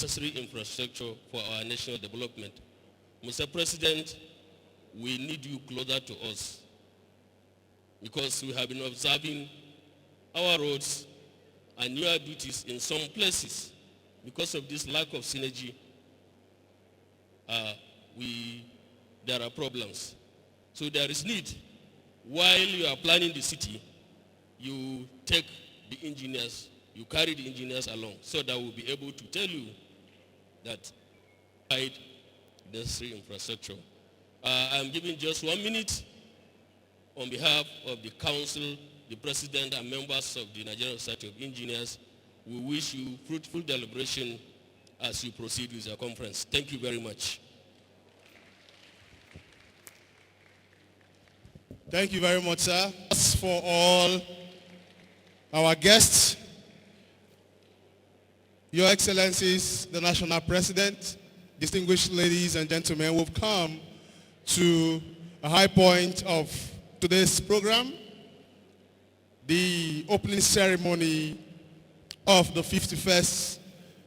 necessary infrastructure for our national development. Mr. President, we need you closer to us because we have been observing our roads and your duties in some places. Because of this lack of synergy, there are problems. So there is need. While you are planning the city, you take the engineers, you carry the engineers along so that we'll be able to tell you that provide necessary infrastructure. I'm giving just 1 minute on behalf of the council, the president and members of the Nigerian Society of Engineers. We wish you fruitful deliberation as you proceed with your conference. Thank you very much. Thank you very much, sir. As for all our guests, Your Excellencies, the National President, distinguished ladies and gentlemen, we've come to a high point of today's program, the opening ceremony of the 51st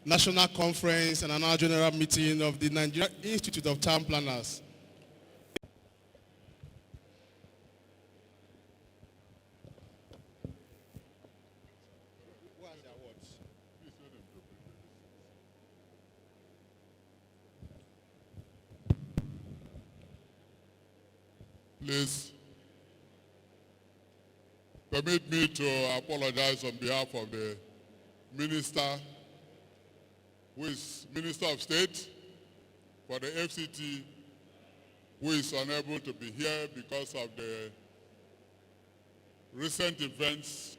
National Conference and Annual General Meeting of the Nigerian Institute of Town Planners. Please permit me to apologize on behalf of the Minister, who is Minister of State for the FCT, who is unable to be here because of the recent events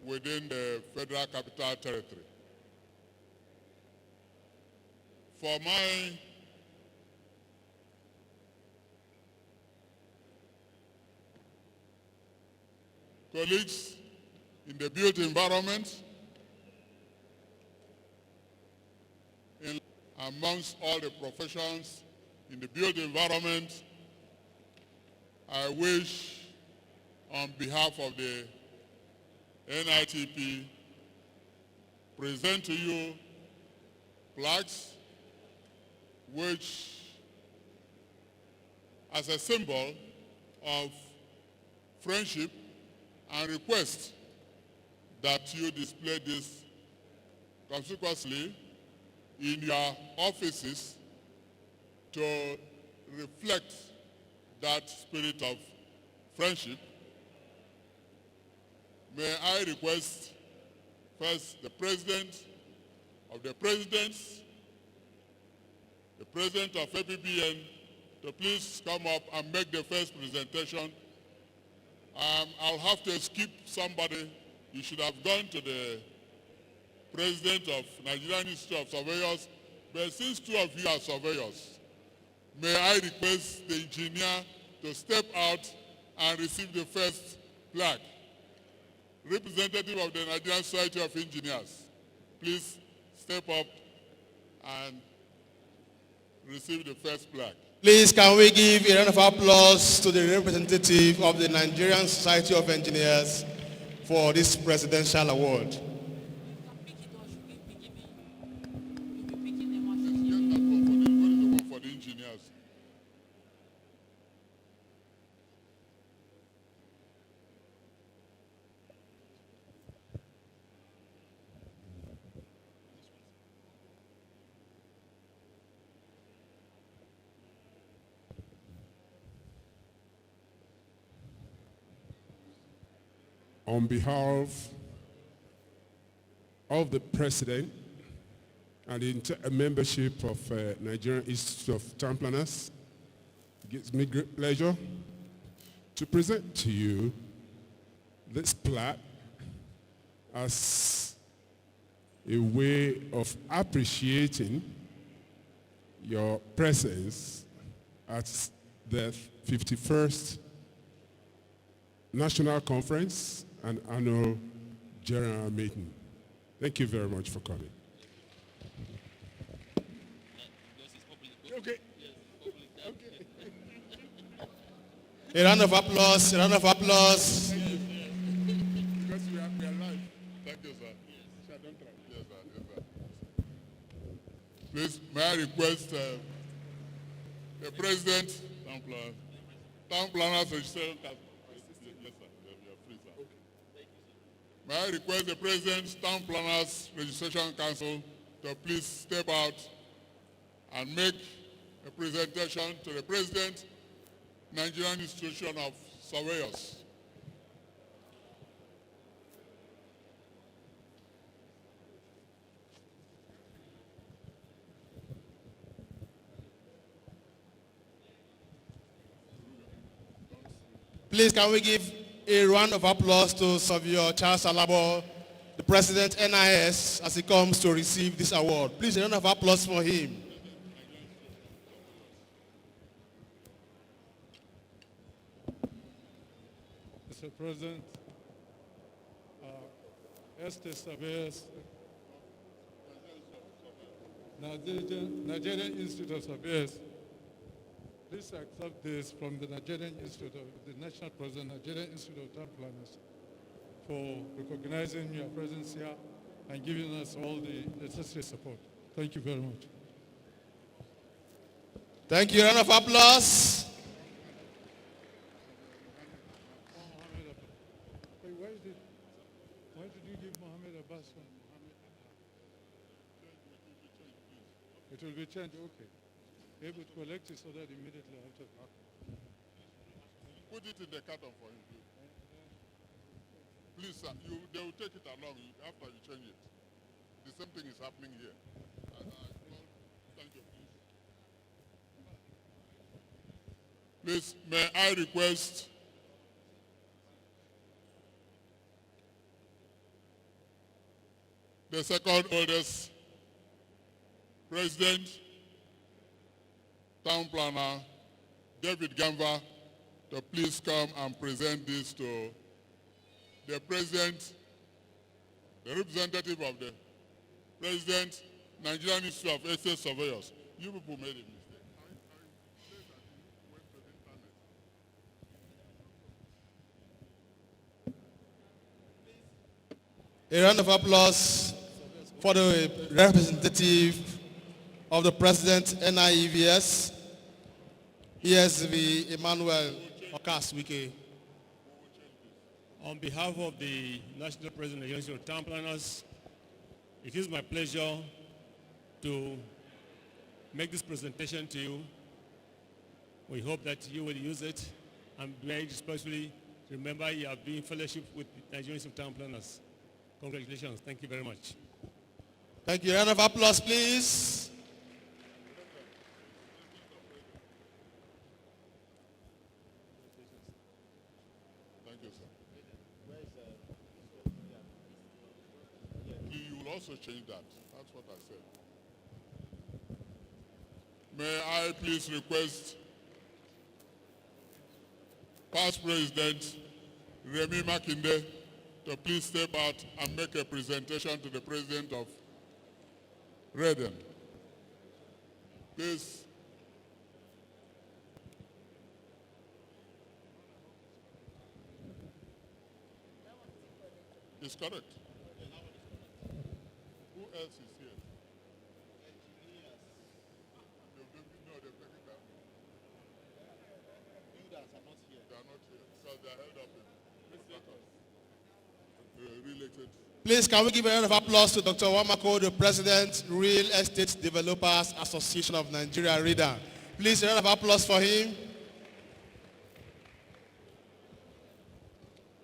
within the Federal Capital Territory. For my colleagues in the built environment, amongst all the professions in the built environment, I wish on behalf of the NITP present to you flags which, as a symbol of friendship, and request that you display this conspicuously in your offices to reflect that spirit of friendship. May I request first the President of the Presidents, the President of APBN, to please come up and make the first presentation. I'll have to skip somebody. You should have gone to the President of Nigerian Institute of Surveyors, but since two of you are surveyors, may I request the engineer to step out and receive the first plaque. Representative of the Nigerian Society of Engineers, please step up and receive the first plaque. Please, can we give a round of applause to the representative of the Nigerian Society of Engineers for this presidential award. For the engineers. On behalf of the President and the entire membership of Nigerian Institute of Town Planners, it gives me great pleasure to present to you this plaque as a way of appreciating your presence at the 51st National Conference and Annual General Meeting. Thank you very much for coming. Okay. A round of applause, a round of applause. Because we are live. Thank you, sir. Yes. Sir, don't try. Yes, sir. Yes, sir. Please, may I request the President, Town Planners Registration Council. Yes, sir. You are free, sir. May I request the President, Town Planners Registration Council to please step out and make a presentation to the President, Nigerian Institution of Surveyors. Please, can we give a round of applause to Surveyor Charles Alabo, the President NIS, as he comes to receive this award. Please, a round of applause for him. Mr. President, Estate Surveyors, Nigerian Institute of Surveyors, please accept this from the Nigerian Institute of the National President, Nigerian Institute of Town Planners, for recognizing your presence here and giving us all the necessary support. Thank you very much. Thank you. Round of applause. Why did you give Mohammed Abbas one? It will be changed, okay. They would collect it so that immediately after. Put it in the carton for him, please. Please, sir, they will take it along after you change it. The same thing is happening here. Thank you, please. Please, may I request the second oldest President, Town Planner, David Gamva, to please come and present this to the President, the representative of the President, Nigerian Institute of Estate Surveyors. You people made a mistake. A round of applause for the representative of the President NIEVS, ESV Emmanuel Okaswike. On behalf of the National President of the Institute of Town Planners, it is my pleasure to make this presentation to you. We hope that you will use it, and very especially remember you are doing fellowship with the Nigerian Institute of Town Planners. Congratulations. Thank you very much. Thank you. Round of applause, please. Thank you, sir. You will also change that. That's what I said. May I please request past President Remy Makinde to please step out and make a presentation to the President of Redden. Please. It's correct. Who else is here? No, they're taking that. Leaders are not here. They are not here because they are held up in related. Please, can we give a round of applause to Dr. Wamako, the President, Real Estate Developers Association of Nigeria, REDA. Please, a round of applause for him.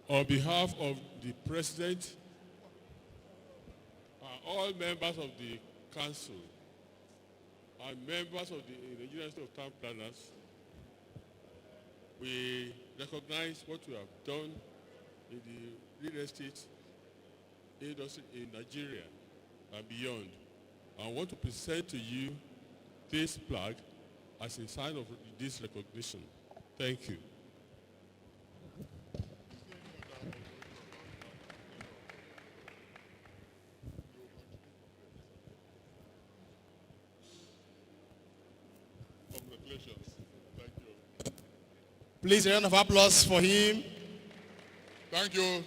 On behalf of the President and all members of the Council and members of the Nigerian Institute of Town Planners, we recognize what we have done in the real estate industry in Nigeria and beyond. I want to present to you this plaque as a sign of this recognition. Thank you. Congratulations. Thank you. Please, a round of applause for him. Thank you.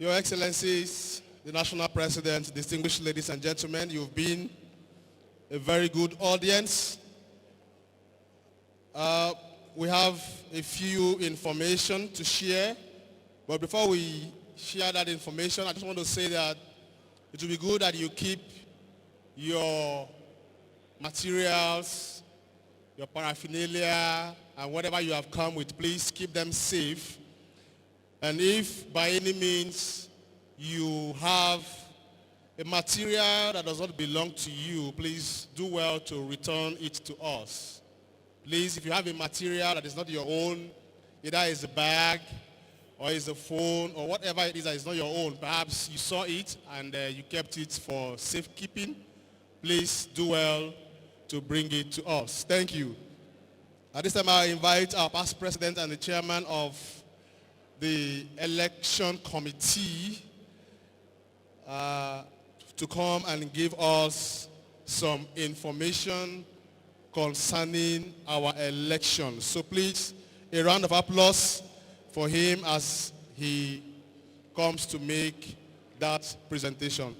Your Excellencies, the National President, distinguished ladies and gentlemen, you've been a very good audience. We have a few information to share, but before we share that information, I just want to say that it will be good that you keep your materials, your paraphernalia, and whatever you have come with, please keep them safe. And if by any means you have a material that does not belong to you, please do well to return it to us. Please, if you have a material that is not your own, either it's a bag or it's a phone or whatever it is that is not your own, perhaps you saw it and you kept it for safekeeping, please do well to bring it to us. Thank you. At this time, I invite our past president and the chairman of the election committee to come and give us some information concerning our election. So please, a round of applause for him as he comes to make that presentation.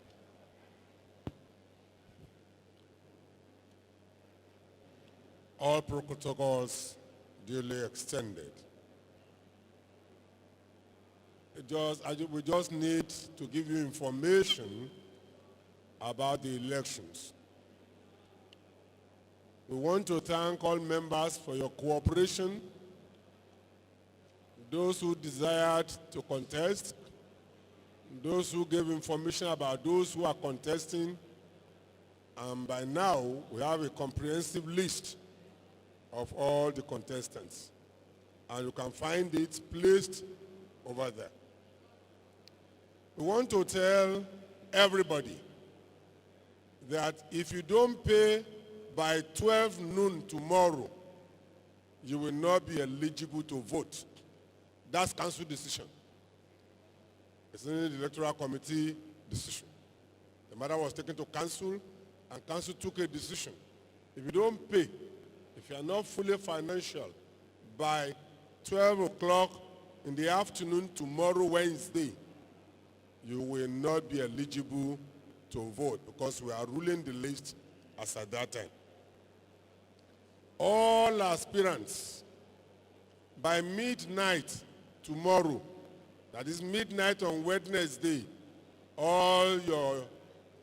All protocols duly extended. We just need to give you information about the elections. We want to thank all members for your cooperation, those who desired to contest, those who gave information about those who are contesting, and by now we have a comprehensive list of all the contestants, and you can find it placed over there. We want to tell everybody that if you don't pay by 12 noon tomorrow, you will not be eligible to vote. That's council decision. It's in the electoral committee decision. The matter was taken to council, and council took a decision. If you don't pay, if you are not fully financial by 12 o'clock in the afternoon tomorrow, Wednesday, you will not be eligible to vote because we are ruling the list as at that time. All aspirants, by midnight tomorrow, that is midnight on Wednesday, all your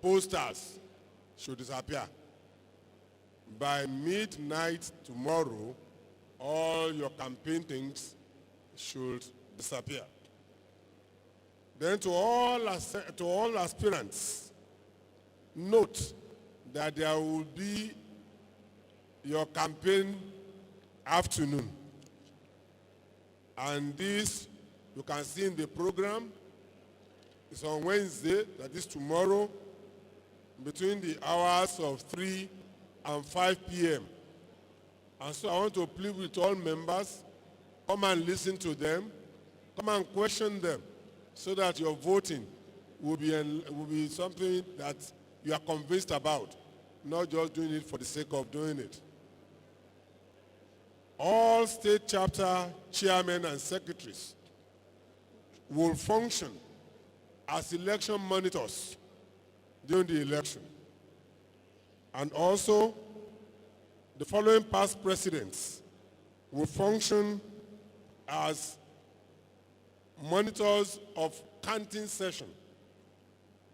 posters should disappear. By midnight tomorrow, all your campaign things should disappear. Then to all aspirants, note that there will be your campaign afternoon. And this you can see in the program. It's on Wednesday, that is tomorrow, between the hours of 3 and 5 p.m. And so I want to plead with all members, come and listen to them, come and question them, so that your voting will be something that you are convinced about, not just doing it for the sake of doing it. All state chapter chairmen and secretaries will function as election monitors during the election. And also, the following past presidents will function as monitors of counting session.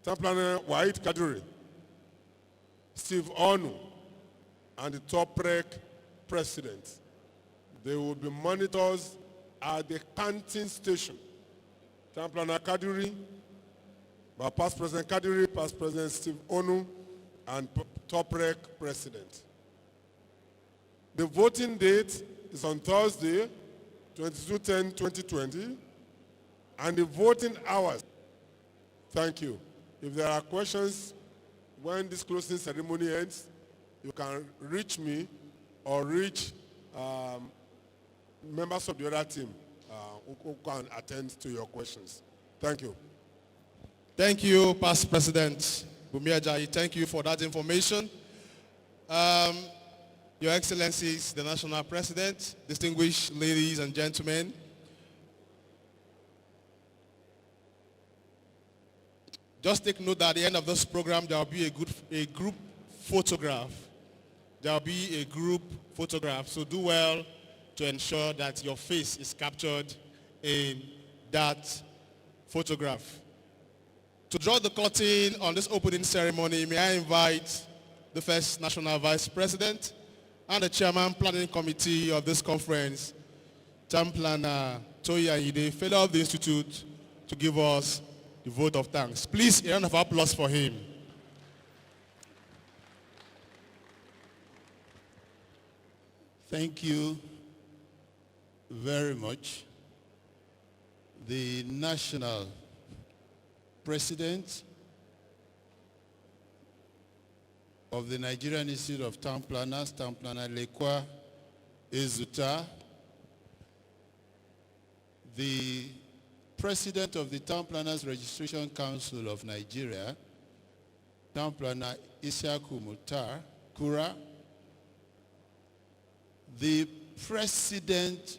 Templaner Wahid Kaduri, Steve Onu, and the top rec president. They will be monitors at the counting station. Templaner Kaduri, past President Kaduri, past President Steve Onu, and top rec president. The voting date is on Thursday, 22/10/2020, and the voting hours. Thank you. If there are questions when this closing ceremony ends, you can reach me or reach members of the other team who can attend to your questions. Thank you. Thank you, Past President Bumi Ajayi. Thank you for that information. Your Excellencies, the National President, distinguished ladies and gentlemen, Just take note that at the end of this program, there will be a group photograph. There will be a group photograph. So do well to ensure that your face is captured in that photograph. To draw the curtain on this opening ceremony, may I invite the first National Vice President and the Chairman Planning Committee of this conference, Town Planner Toyi Ayinde, fellow of the Institute, to give us the vote of thanks. Please, a round of applause for him. Thank you very much. The National President of the Nigerian Institute of Town Planners, Town Planner Lekwa Ezuta, the President of the Town Planners Registration Council of Nigeria, Town Planner Isiaku Mutar Kura, the President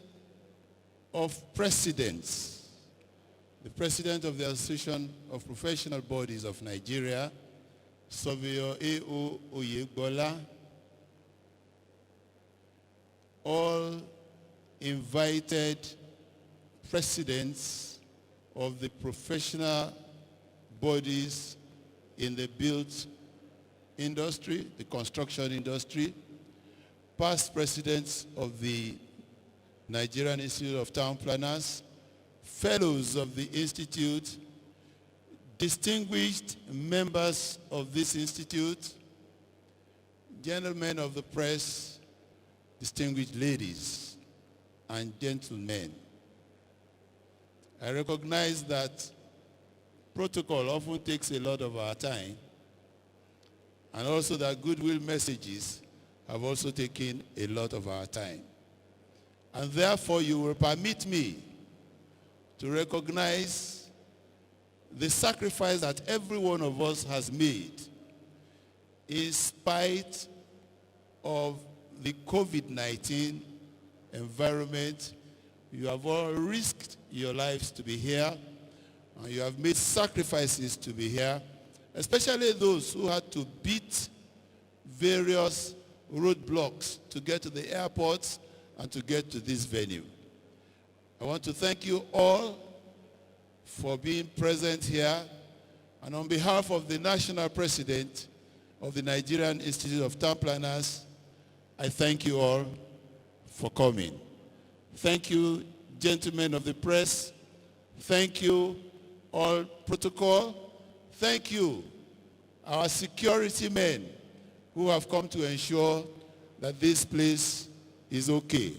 of Presidents, the President of the Association of Professional Bodies of Nigeria, Surveyor A.O. Oyegbola, all invited presidents of the professional bodies in the built industry, the construction industry, past presidents of the Nigerian Institute of Town Planners, fellows of the Institute, distinguished members of this institute, gentlemen of the press, distinguished ladies and gentlemen. I recognize that protocol often takes a lot of our time, and also that goodwill messages have also taken a lot of our time. And therefore, you will permit me to recognize the sacrifice that every one of us has made in spite of the COVID-19 environment. You have all risked your lives to be here, and you have made sacrifices to be here, especially those who had to beat various roadblocks to get to the airports and to get to this venue. I want to thank you all for being present here, and on behalf of the National President of the Nigerian Institute of Town Planners, I thank you all for coming. Thank you, gentlemen of the press. Thank you, all protocol. Thank you, our security men who have come to ensure that this place is okay.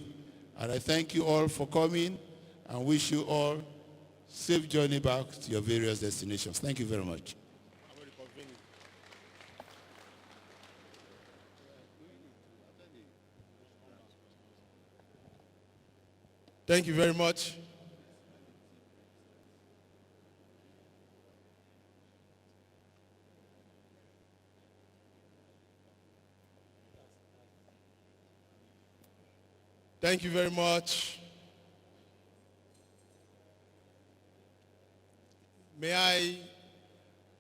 And I thank you all for coming and wish you all safe journey back to your various destinations. Thank you very much. Thank you very much. Thank you very much. May I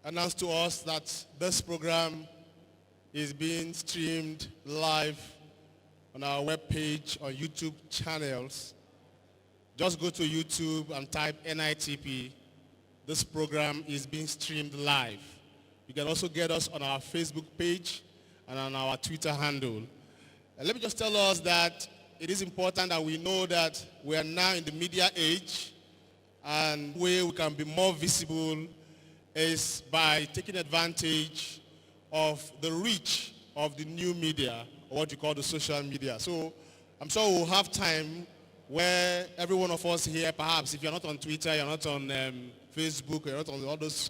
announce to us that this program is being streamed live on our webpage or YouTube channels. Just go to YouTube and type NITP. This program is being streamed live. You can also get us on our Facebook page and on our Twitter handle. And let me just tell us that it is important that we know that we are now in the media age, and the way we can be more visible is by taking advantage of the reach of the new media, or what you call the social media. So I'm sure we'll have time where every one of us here, perhaps if you're not on Twitter, you're not on Facebook, you're not on all those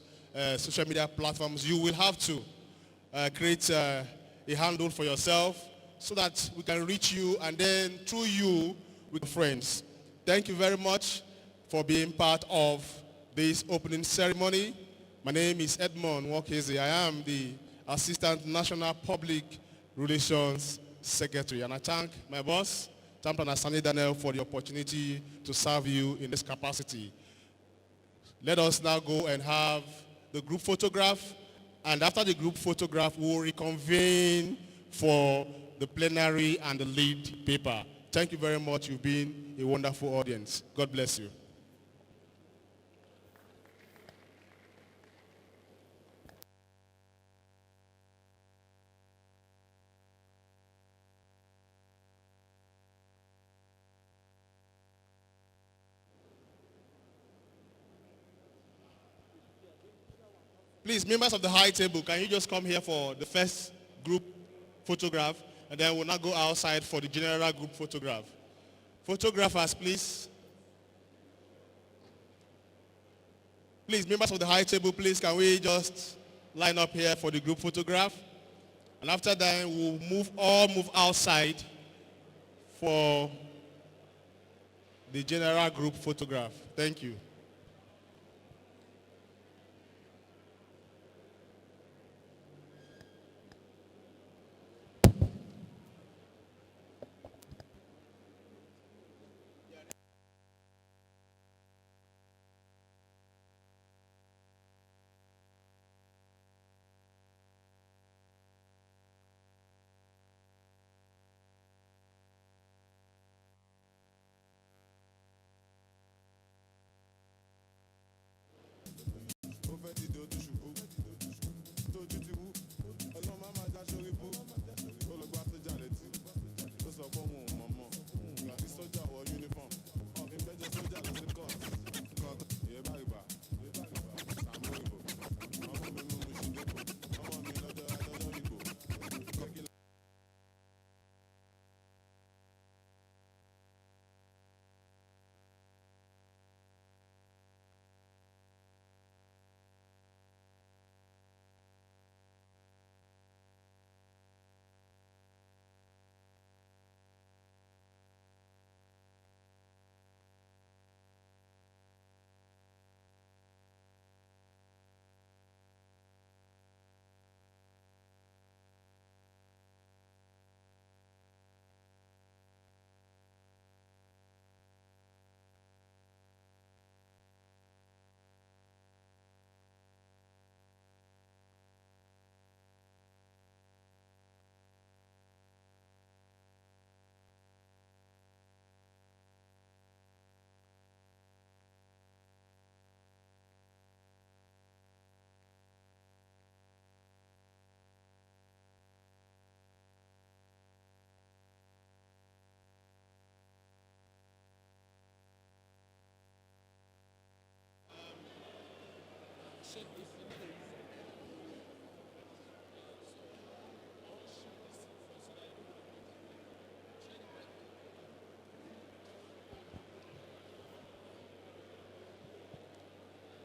social media platforms, you will have to create a handle for yourself so that we can reach you, and then through you, with friends. Thank you very much for being part of this opening ceremony. My name is Edmond Nwokeze. I am the Assistant National Public Relations Secretary, and I thank my boss, Town Planner Sani Daniel, for the opportunity to serve you in this capacity. Let us now go and have the group photograph, and after the group photograph, we'll reconvene for the plenary and the lead paper. Thank you very much. You've been a wonderful audience. God bless you. Please, members of the high table, can you just come here for the first group photograph, and then we'll now go outside for the general group photograph. Photographers, please. Please, members of the high table, please, can we just line up here for the group photograph? And after that, we'll move outside for the general group photograph. Thank you.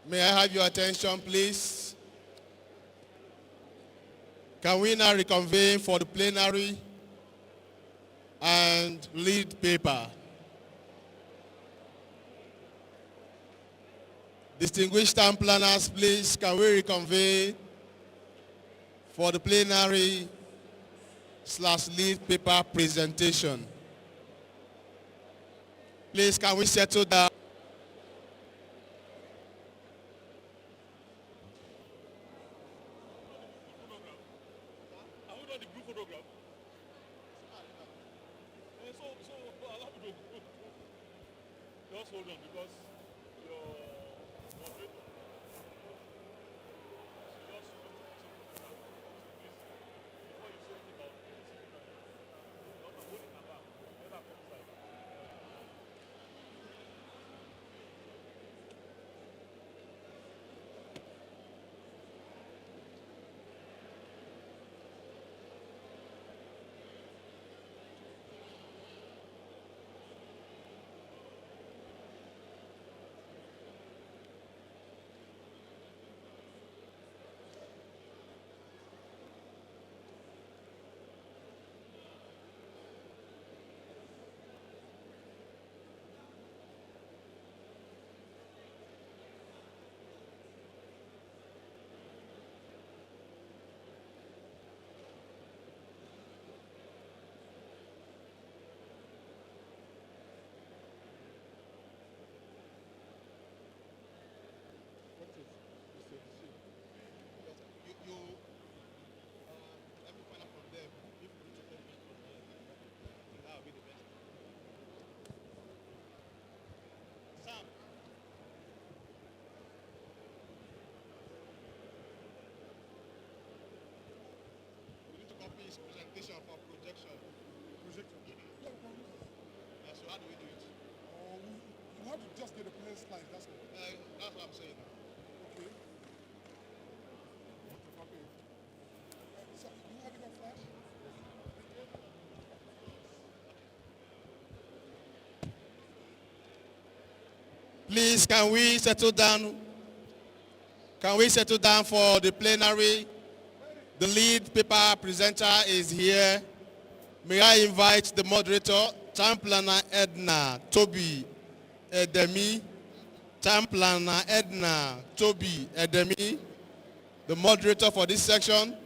May I have your attention, please? Can we now reconvene for the plenary and lead paper? Distinguished town planners, please, can we reconvene for the plenary / lead paper presentation? Please, can we settle down? Just hold on because your moderator. is presentation for projection. So how do we do it? You have to just get a plain slide, that's all. That's what I'm saying. Okay. Okay. So, do you have enough flash? Please, can we settle down? Can we settle down for the plenary? The lead paper presenter is here. May I invite the moderator, Town Planner Edna Toby Edemi. Town Planner Edna Toby Edemi, the moderator for this section.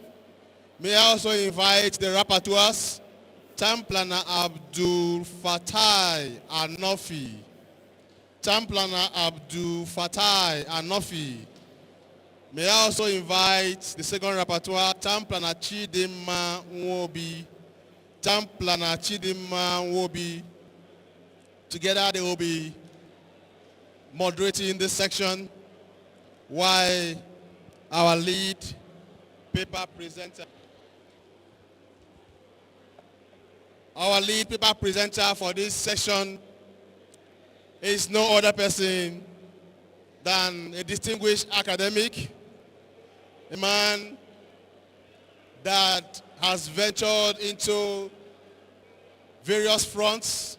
May I also invite the rapporteurs, Town Planner Abdul Fatai Anofi. Town Planner Abdul Fatai Anofi. May I also invite the second rapporteur, Town Planner Chidima Nwobi. Town Planner Chidima Nwobi. Together they will be moderating this section while our lead paper presenter for this session is no other person than a distinguished academic, a man that has ventured into various fronts,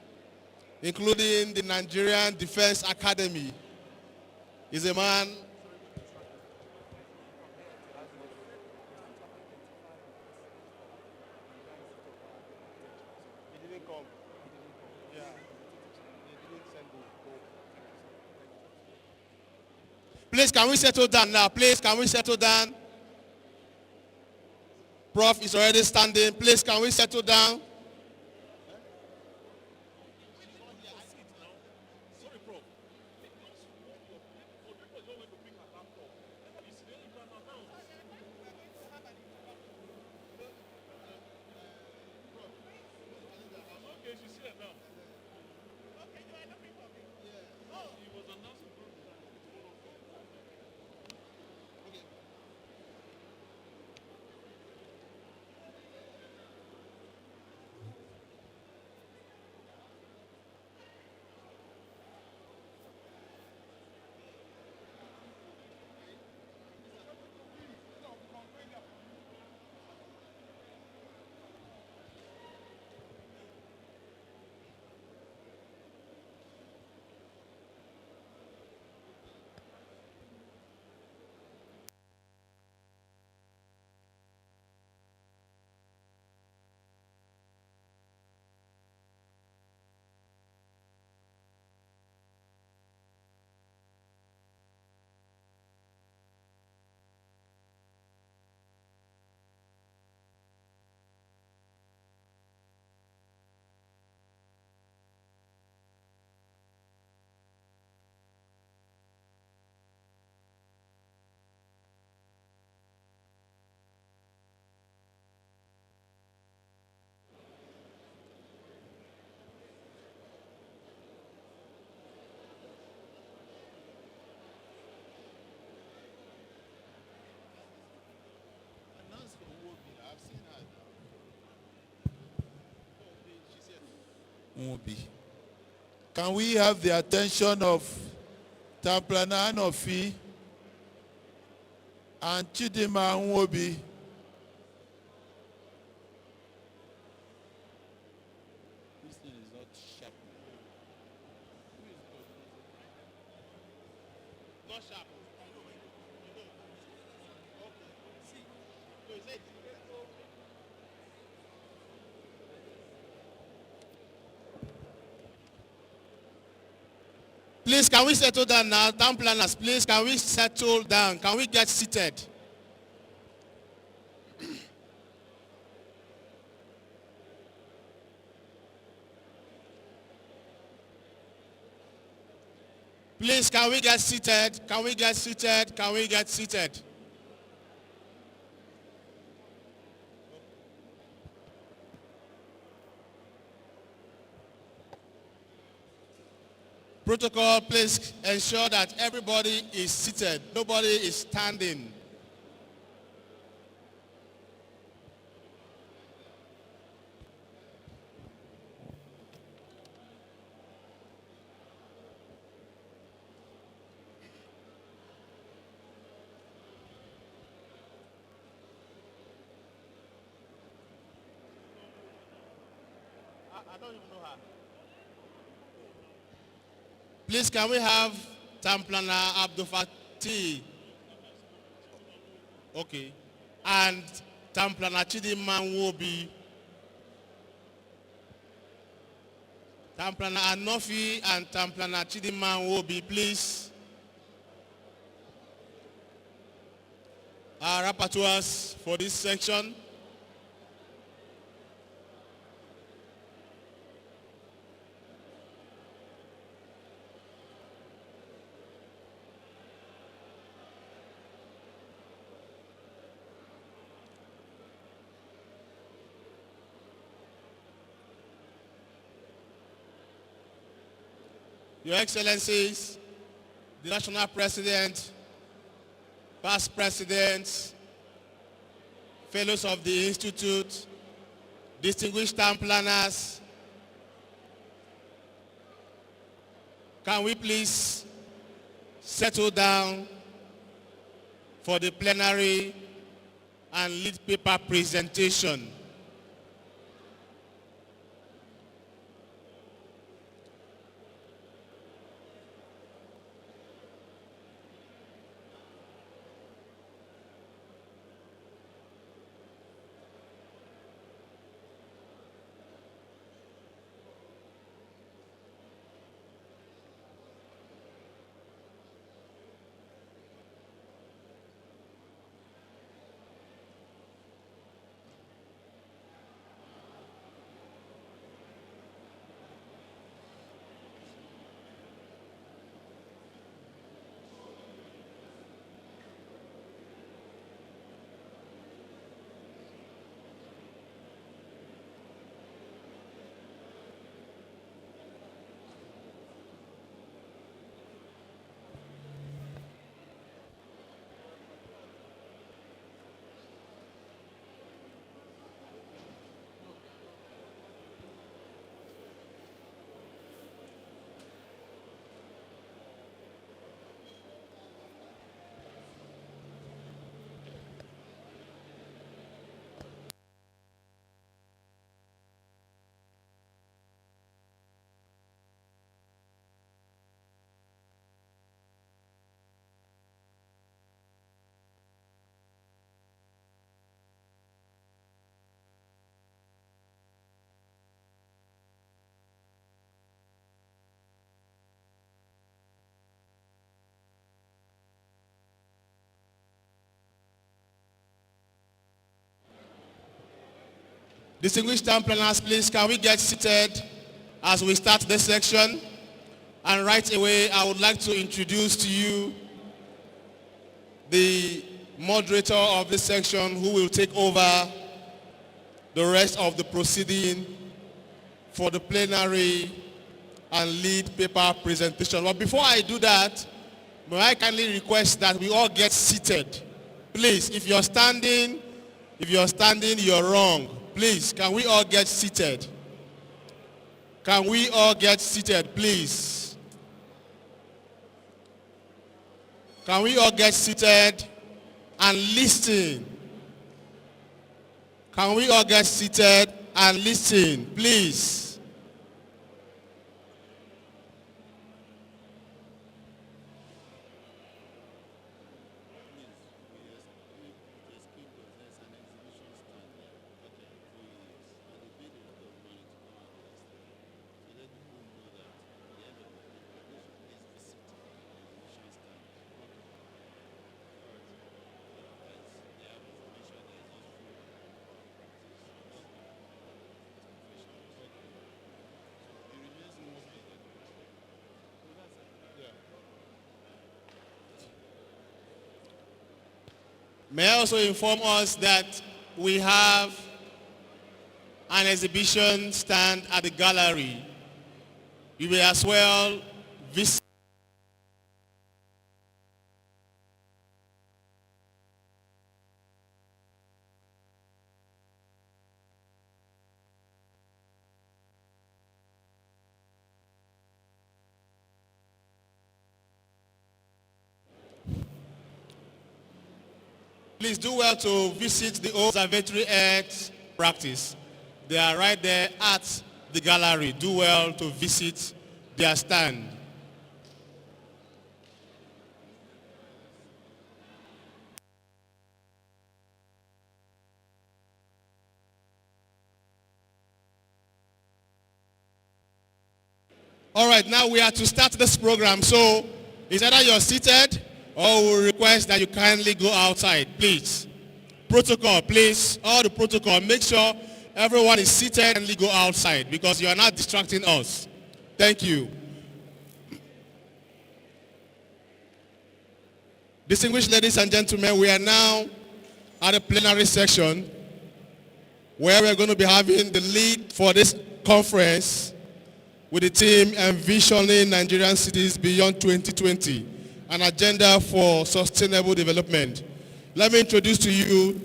including the Nigerian Defense Academy. He's a man Please, can we settle down now? Please, can we settle down? Prof is already standing. Please, can we settle down? Can we have the attention of Town Planner Anofi and Chidima Nwobi? This thing is not sharp. Not sharp. Please, can we settle down now? Town planners, please, can we settle down? Can we get seated? Please, can we get seated? Can we get seated? Can we get seated? Protocol, please ensure that everybody is seated. Nobody is standing. I don't even know her. Please, can we have Town Planner Abdul Fatih? Okay. And Town Planner Chidima Nwobi. Town Planner Anofi and Town Planner Chidima Nwobi, please. Our rapporteurs for this section. Your Excellencies, the National President, past presidents, fellows of the Institute, distinguished town planners, can we please settle down for the plenary and lead paper presentation? Distinguished town planners, please, can we get seated as we start this section? And right away, I would like to introduce to you the moderator of this section who will take over the rest of the proceeding for the plenary and lead paper presentation. But before I do that, may I kindly request that we all get seated. Please, if you're standing, you're wrong. Please, can we all get seated? Can we all get seated, please? Can we all get seated and listen? Can we all get seated and listen, please? May I also inform us that we have an exhibition stand at the gallery. You may as well visit. Please do well to visit the observatory earth practice. They are right there at the gallery. Do well to visit their stand. All right, now we are to start this program. So it's either you're seated or we request that you kindly go outside, please. Protocol, please. All the protocol. Make sure everyone is seated and go outside because you are not distracting us. Thank you. Distinguished ladies and gentlemen, we are now at the plenary section where we're going to be having the lead for this conference with the team Envisioning Nigerian Cities Beyond 2020, an agenda for sustainable development. Let me introduce to you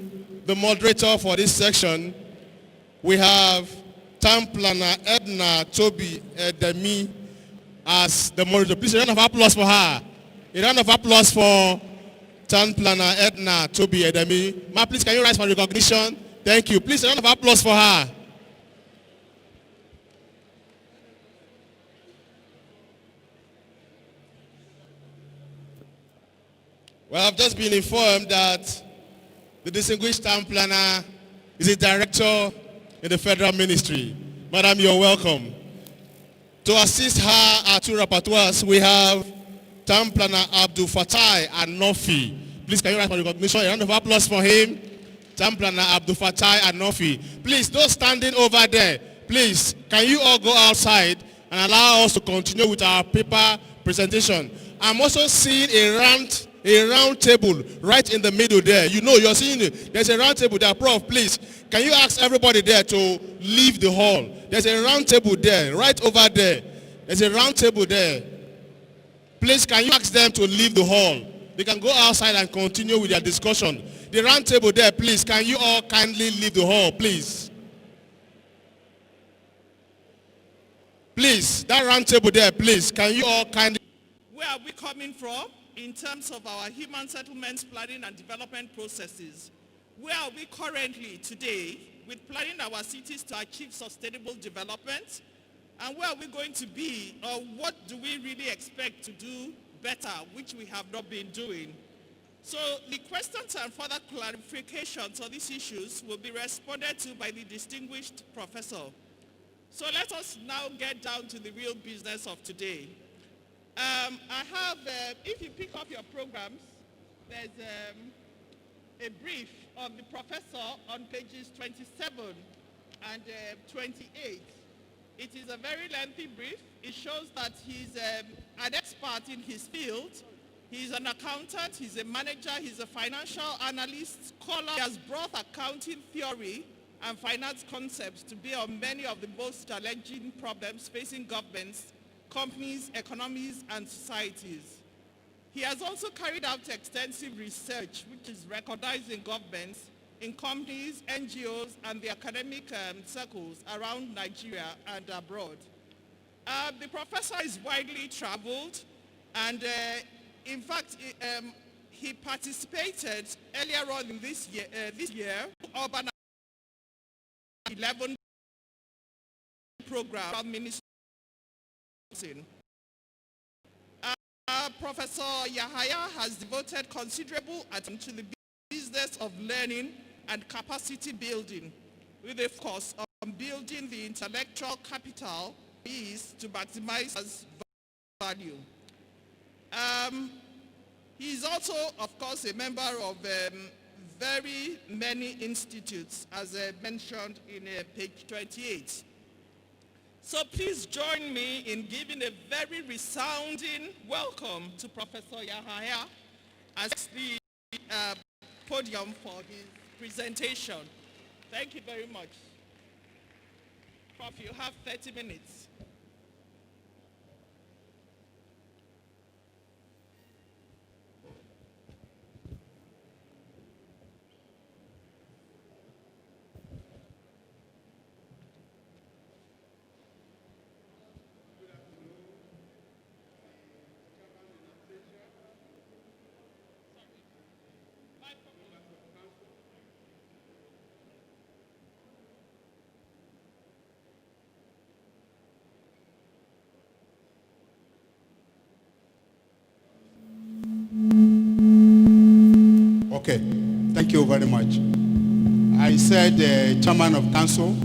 the moderator for this section. We have Town Planner Edna Toby Edemi as the moderator. Please, a round of applause for her. A round of applause for Town Planner Edna Toby Edemi. Ma, please, can you rise for recognition? Thank you. Please, a round of applause for her. Well, I've just been informed that the distinguished town planner is a director in the federal ministry. Madam, you're welcome. To assist her, our two rapporteurs, we have town planner Abdul Fatai Anofi. Please, can you rise for recognition? A round of applause for him. Town planner Abdul Fatai Anofi. Please, those standing over there, please, can you all go outside and allow us to continue with our paper presentation? I'm also seeing a round table right in the middle there. You know, you're seeing it. There's a round table there. Prof, please, can you ask everybody there to leave the hall? There's a round table there, right over there. There's a round table there. Please, can you ask them to leave the hall? They can go outside and continue with their discussion. The round table there, please, can you all kindly leave the hall, please? Please, that round table there, please, can you all kindly... Where are we coming from in terms of our human settlements planning and development processes? Where are we currently today with planning our cities to achieve sustainable development? And where are we going to be, or what do we really expect to do better, which we have not been doing? So the questions and further clarifications on these issues will be responded to by the distinguished professor. So let us now get down to the real business of today. I have, if you pick up your programs, there's a brief of the professor on pages 27 and 28. It is a very lengthy brief. It shows that he's an expert in his field. He's an accountant, he's a manager, he's a financial analyst, scholar. He has brought accounting theory and finance concepts to bear on many of the most challenging problems facing governments, companies, economies, and societies. He has also carried out extensive research, which is recognized in governments, in companies, NGOs, and the academic circles around Nigeria and abroad. The professor is widely traveled, and in fact, he participated earlier on in this year, Urban 11 program ministry. Professor Yahaya has devoted considerable attention to the business of learning and capacity building, with a focus on building the intellectual capital is to maximize value. He is also, of course, a member of very many institutes, as mentioned in page 28. So please join me in giving a very resounding welcome to Professor Yahaya as the podium for his presentation. Thank you very much. Prof, you have 30 minutes. Okay, thank you very much. I said Chairman of Council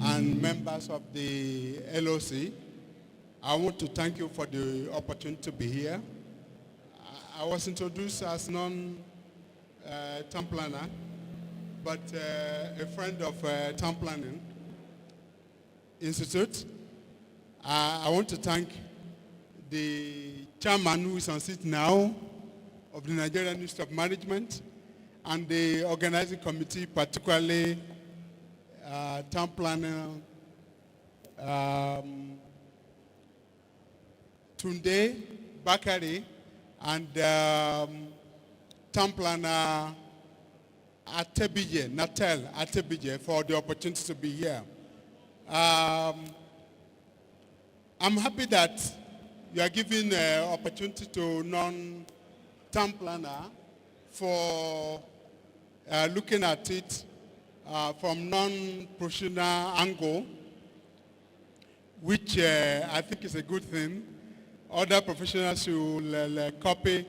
and members of the LOC, I want to thank you for the opportunity to be here. I was introduced as non-town planner, but a friend of Town Planning Institute. I want to thank the chairman who is on seat now of the Nigerian Institute of Management and the organizing committee, particularly Town Planner Tunde Bakari and Town Planner Natel Atebije for the opportunity to be here. I'm happy that you are giving opportunity to non-town planner for looking at it from non-professional angle, which I think is a good thing. Other professionals should copy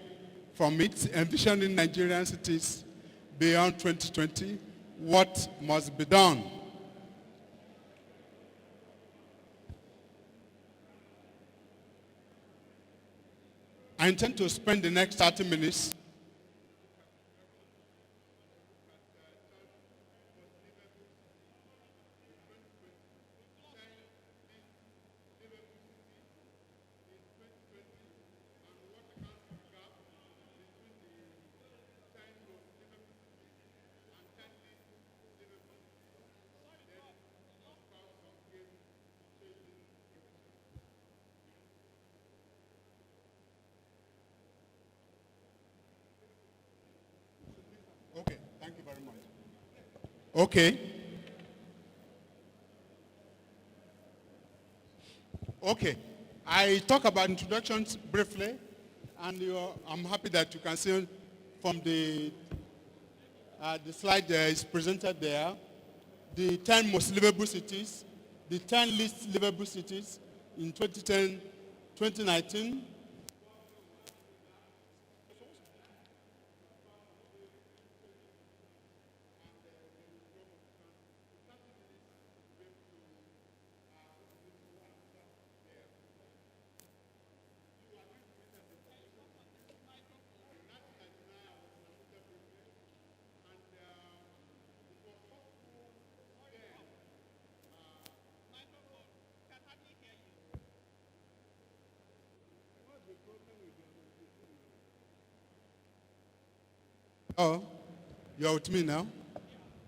from it. Envisioning Nigerian Cities Beyond 2020, what must be done. I intend to spend the next 30 minutes Okay, thank you very much. Okay. Okay, I talk about introductions briefly, and I'm happy that you can see from the slide is presented there, the 10 most livable cities, the 10 least livable cities in 2010, 2019. Oh, you're with me now?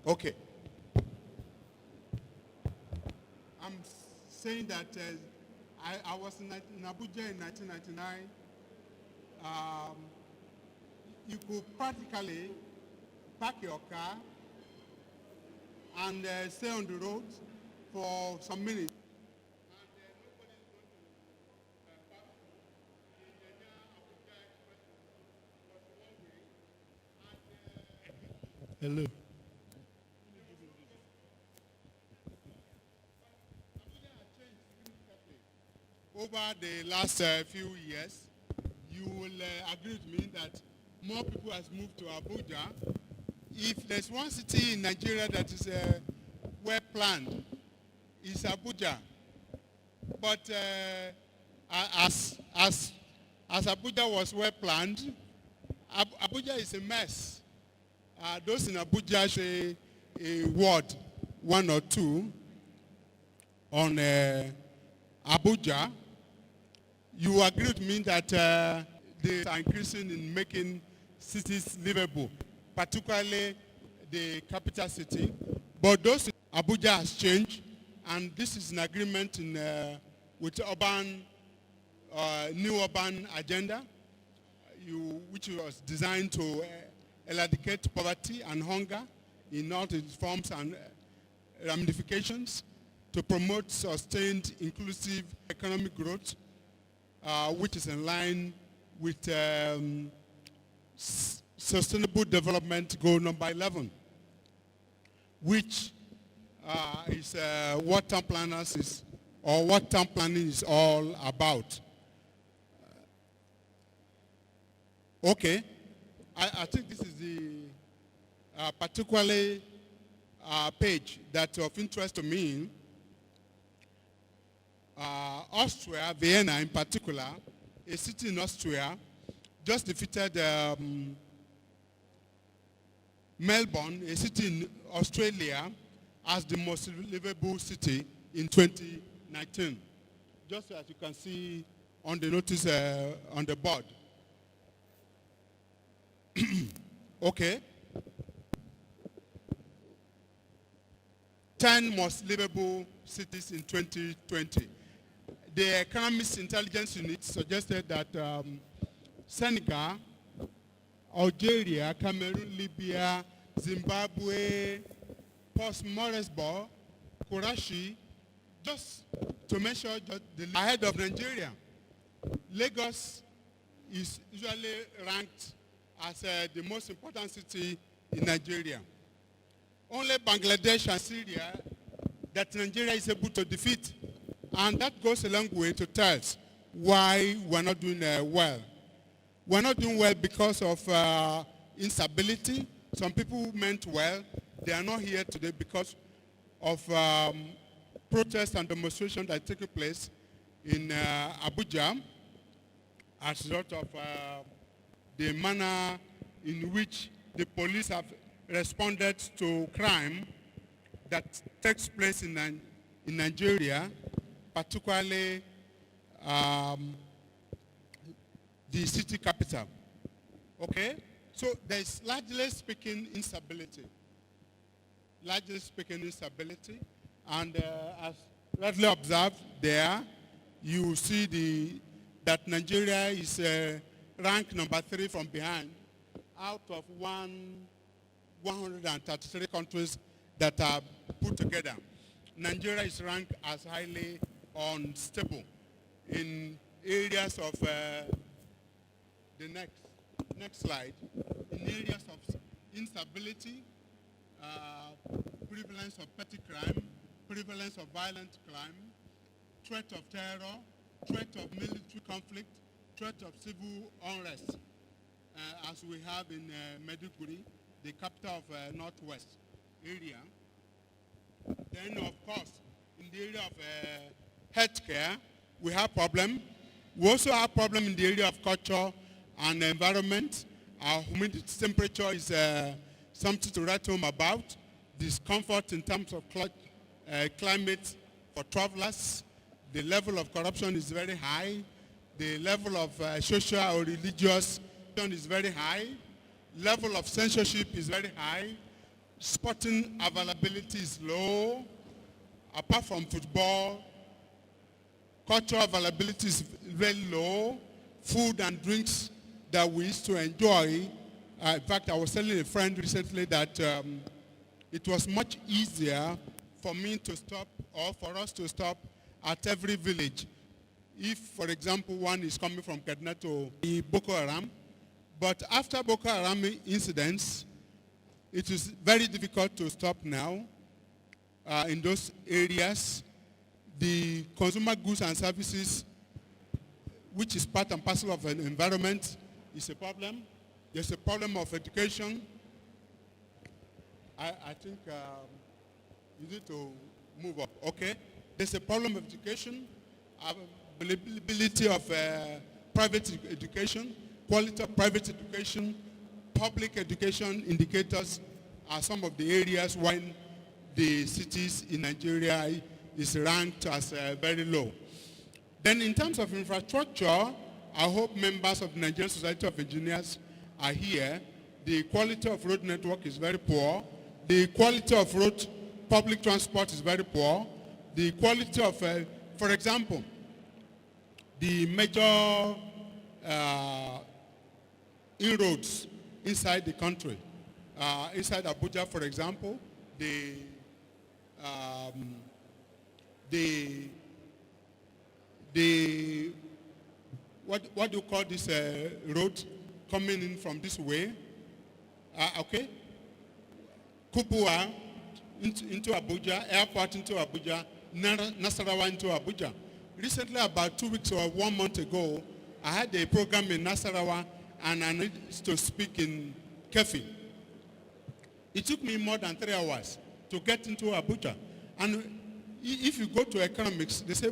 Okay. I'm saying that I was in Abuja in 1999. You could practically park your car and stay on the road for some minutes. Hello. Over the last few years, you will agree with me that more people has moved to Abuja. If there's one city in Nigeria that is well planned, it's Abuja. But as Abuja was well planned, Abuja is a mess. Those in Abuja say a word, one or two, on Abuja. You agree with me that they are increasing in making cities livable, particularly the capital city. But those in Abuja has changed, and this is an agreement with urban, new urban agenda, which was designed to eradicate poverty and hunger in all its forms and ramifications, to promote sustained inclusive economic growth, which is in line with Sustainable Development Goal number 11, which is what town planners is, or what town planning is all about. Okay. I think this is the particularly page that's of interest to me. Austria, Vienna in particular, a city in Austria, just defeated Melbourne, a city in Australia, as the most livable city in 2019. Just as you can see on the notice on the board. Okay. 10 most livable cities in 2020. The Economist Intelligence Unit suggested that Senegal, Algeria, Cameroon, Libya, Zimbabwe, Post-Moresby, Karachi, just to mention ahead of Nigeria. Lagos is usually ranked as the most important city in Nigeria. Only Bangladesh and Syria that Nigeria is able to defeat. And that goes a long way to tell us why we're not doing well. We're not doing well because of instability. Some people who meant well, they are not here today because of protests and demonstrations that are taking place in Abuja as a result of the manner in which the police have responded to crime that takes place in Nigeria, particularly the city capital. Okay? So there's largely speaking instability. Largely speaking instability. And as rightly observed there, you see that Nigeria is ranked number 3 from behind out of 133 countries that are put together. Nigeria is ranked as highly unstable in areas of the next slide, in areas of instability, prevalence of petty crime, prevalence of violent crime, threat of terror, threat of military conflict, threat of civil unrest, as we have in Maiduguri, the capital of Northwest area. Then, of course, in the area of healthcare, we have problem. We also have problem in the area of culture and environment. Our humidity temperature is something to write home about. Discomfort in terms of climate for travelers. The level of corruption is very high. The level of social or religious is very high. Level of censorship is very high. Sporting availability is low. Apart from football, cultural availability is very low. Food and drinks that we used to enjoy. In fact, I was telling a friend recently that it was much easier for me to stop or for us to stop at every village. If, for example, one is coming from Kaduna to Boko Haram, but after Boko Haram incidents, it is very difficult to stop now in those areas. The consumer goods and services, which is part and parcel of an environment, is a problem. There's a problem of education. I think you need to move up. Okay. There's a problem of education, availability of private education, quality of private education, public education indicators are some of the areas when the cities in Nigeria is ranked as very low. Then in terms of infrastructure, I hope members of the Nigerian Society of Engineers are here. The quality of road network is very poor. The quality of road public transport is very poor. The quality of, for example, the major inroads inside the country. Inside Abuja, for example, what do you call this road coming in from this way? Okay. Kupua into Abuja, airport into Abuja, Nasarawa into Abuja. Recently, about 2 weeks or 1 month ago, I had a program in Nasarawa, and I need to speak in Kefi. It took me more than 3 hours to get into Abuja. And if you go to economics, they say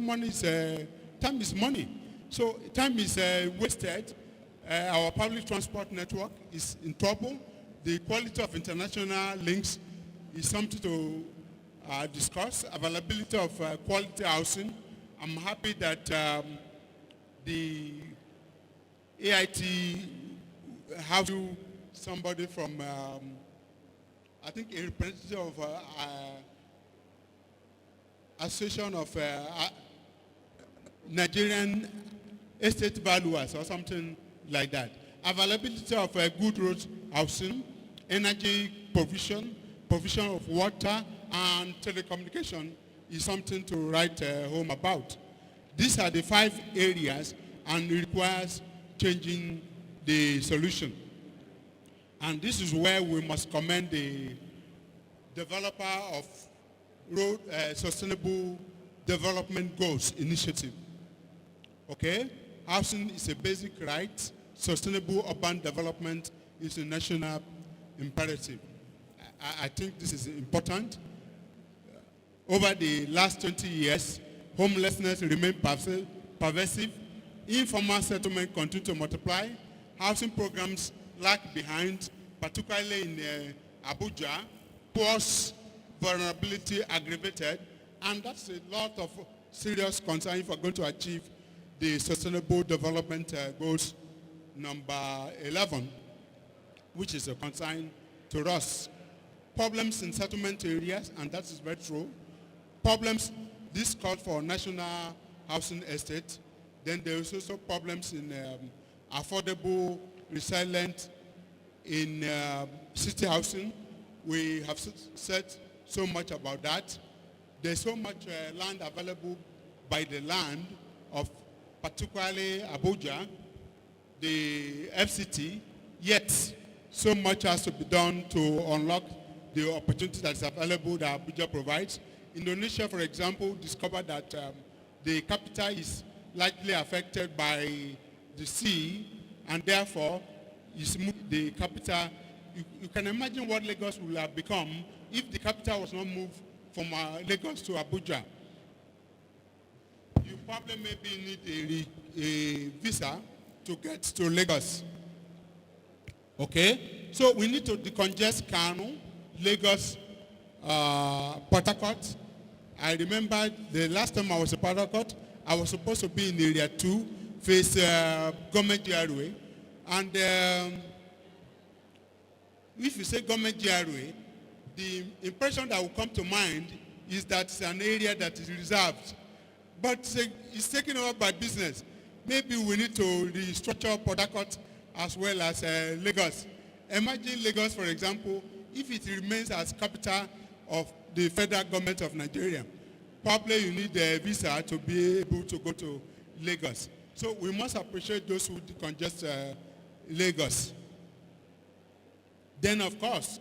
time is money. So time is wasted. Our public transport network is in trouble. The quality of international links is something to discuss. Availability of quality housing. I'm happy that the AIT have somebody from, I think a representative of Association of Nigerian Estate Valuers or something like that. Availability of good road housing, energy provision, provision of water, and telecommunication is something to write home about. These are the 5 areas, and it requires changing the solution. And this is where we must commend the developer of Road Sustainable Development Goals Initiative. Okay? Housing is a basic right. Sustainable urban development is a national imperative. I think this is important. Over the last 20 years, homelessness remained pervasive. Informal settlement continued to multiply. Housing programs lag behind, particularly in Abuja. Poor's vulnerability aggravated, and that's a lot of serious concern if we're going to achieve the Sustainable Development Goals number 11, which is a concern to us. Problems in settlement areas, and that is very true. Problems, this called for national housing estate. Then there is also problems in affordable, resilient, in city housing. We have said so much about that. There's so much land available by the land of particularly Abuja, the FCT, yet so much has to be done to unlock the opportunity that is available that Abuja provides. Indonesia, for example, discovered that the capital is likely affected by the sea, and therefore is moved the capital. You can imagine what Lagos will have become if the capital was not moved from Lagos to Abuja. You probably maybe need a visa to get to Lagos. Okay? So we need to decongest Kano, Lagos, Port Harcourt. I remember the last time I was in Port Harcourt, I was supposed to be in Area 2, face government GRA. And if you say government GRA, the impression that will come to mind is that it's an area that is reserved. But it's taken over by business. Maybe we need to restructure Port Harcourt as well as Lagos. Imagine Lagos, for example, if it remains as capital of the federal government of Nigeria. Probably you need a visa to be able to go to Lagos. So we must appreciate those who decongest Lagos. Then, of course,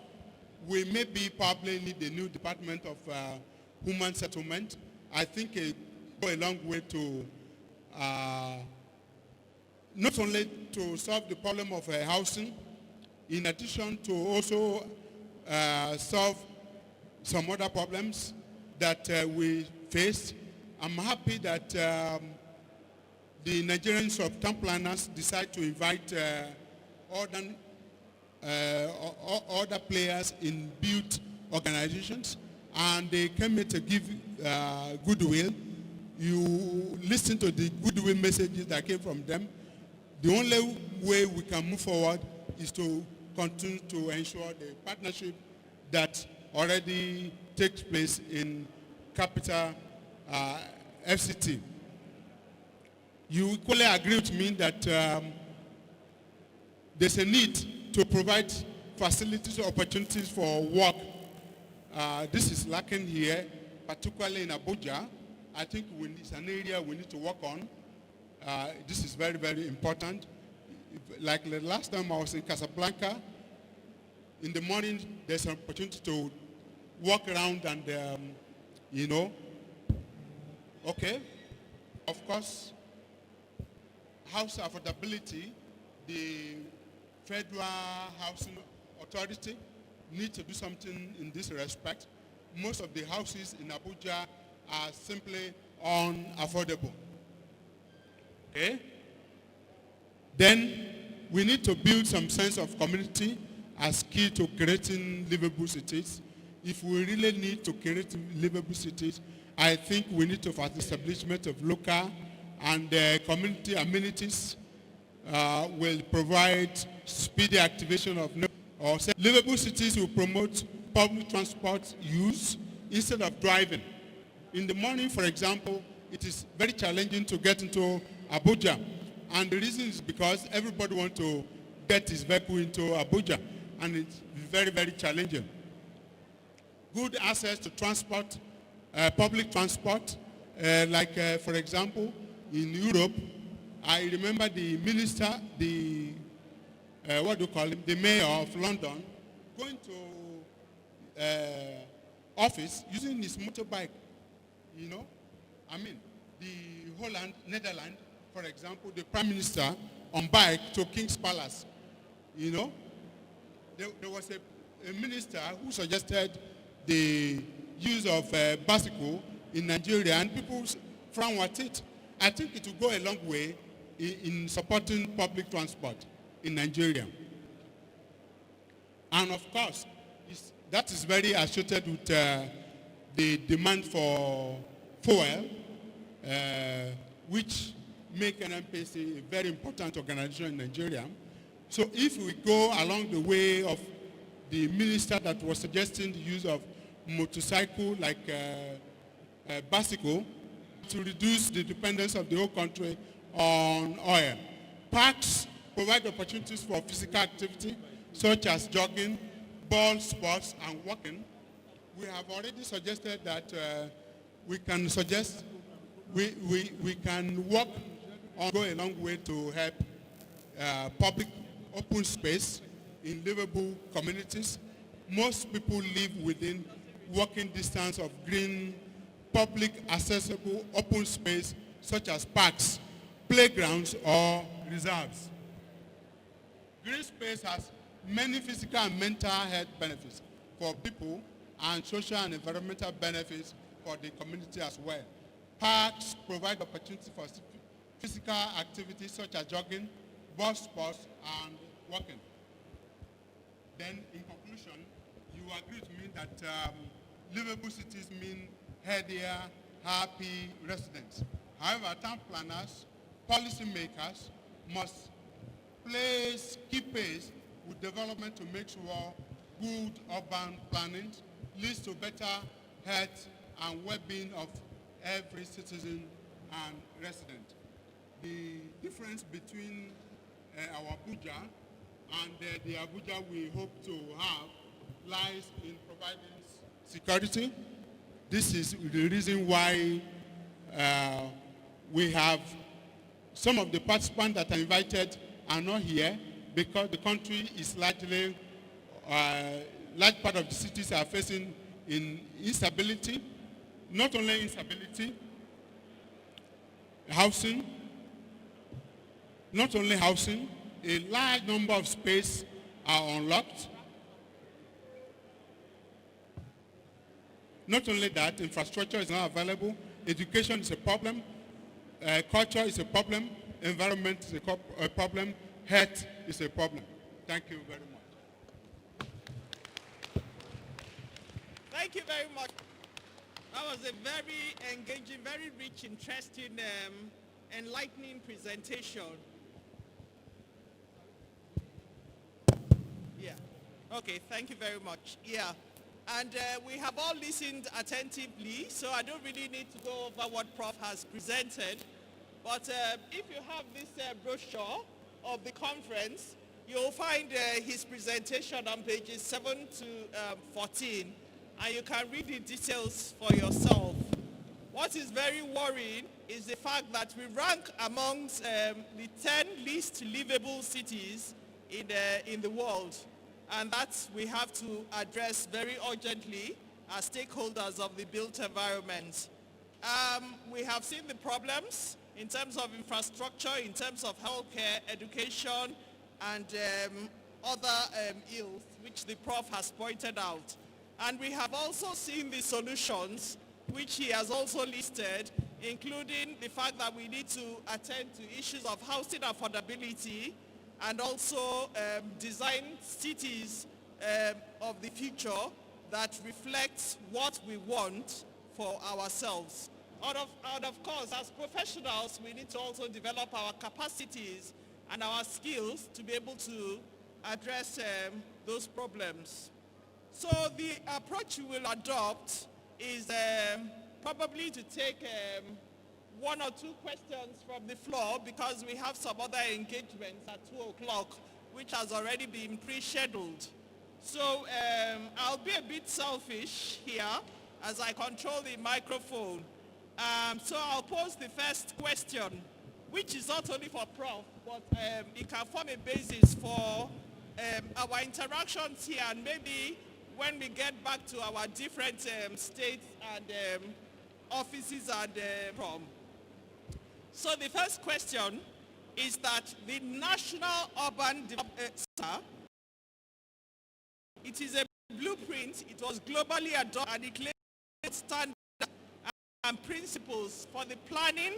we maybe probably need a new Department of Human Settlement. I think it go a long way to not only to solve the problem of housing, in addition to also solve some other problems that we faced. I'm happy that the Nigerian sub-town planners decide to invite other players in built organizations, and they came here to give goodwill. You listen to the goodwill messages that came from them. The only way we can move forward is to continue to ensure the partnership that already takes place in capital FCT. You equally agree with me that there's a need to provide facilities or opportunities for work. This is lacking here, particularly in Abuja. I think it's an area we need to work on. This is very, very important. Like the last time I was in Casablanca, in the morning there's an opportunity to walk around and, okay. Of course, house affordability, the Federal Housing Authority need to do something in this respect. Most of the houses in Abuja are simply unaffordable. Okay? Then we need to build some sense of community as key to creating livable cities. If we really need to create livable cities, I think we need to have the establishment of local and community amenities will provide speedy activation of livable cities will promote public transport use instead of driving. In the morning, for example, it is very challenging to get into Abuja. And the reason is because everybody wants to get his vehicle into Abuja. And it's very, very challenging. Good access to transport, public transport, for example, in Europe, I remember the minister, the mayor of London, going to office using his motorbike, you know. I mean, the Netherlands, for example, the prime minister on bike to King's Palace, you know. There was a minister who suggested the use of bicycle in Nigeria, and people frown at it. I think it will go a long way in supporting public transport in Nigeria. And of course, that is very associated with the demand for fuel, which make NNPC a very important organization in Nigeria. So if we go along the way of the minister that was suggesting the use of motorcycle like bicycle to reduce the dependence of the whole country on oil. Parks provide opportunities for physical activity such as jogging, ball sports, and walking. We have already suggested that we can walk or go a long way to help public open space in livable communities. Most people live within walking distance of green, public accessible open space such as parks, playgrounds, or reserves. Green space has many physical and mental health benefits for people and social and environmental benefits for the community as well. Parks provide opportunity for physical activities such as jogging, ball sports, and walking. Then, in conclusion, you agree with me that livable cities mean healthier, happy residents. However, town planners, policymakers must keep pace with development to make sure good urban planning leads to better health and well-being of every citizen and resident. The difference between our Abuja and the Abuja we hope to have lies in providing security. This is the reason why we have some of the participants that are invited are not here, because the country is largely, large part of the cities are facing instability. Not only instability, housing, not only housing, a large number of space are unlocked. Not only that, infrastructure is not available, education is a problem, culture is a problem, environment is a problem, health is a problem. Thank you very much. Thank you very much. That was a very engaging, very rich, interesting, enlightening presentation. Yeah. Okay, thank you very much. Yeah. And we have all listened attentively, so I don't really need to go over what Prof has presented. But if you have this brochure of the conference, you'll find his presentation on pages 7 to 14, and you can read the details for yourself. What is very worrying is the fact that we rank amongst the 10 least livable cities in the world. And that we have to address very urgently as stakeholders of the built environment. We have seen the problems in terms of infrastructure, in terms of healthcare, education, and other ills which the Prof has pointed out. And we have also seen the solutions which he has also listed, including the fact that we need to attend to issues of housing affordability and also design cities of the future that reflects what we want for ourselves. And of course, as professionals, we need to also develop our capacities and our skills to be able to address those problems. So the approach we will adopt is probably to take one or two questions from the floor, because we have some other engagements at 2 o'clock which has already been pre-scheduled. So I'll be a bit selfish here as I control the microphone. So I'll pose the first question, which is not only for Prof, but it can form a basis for our interactions here, and maybe when we get back to our different states and offices and from. So the first question is that the National Urban Development it is a blueprint, it was globally adopted, and it lays standards and principles for the planning,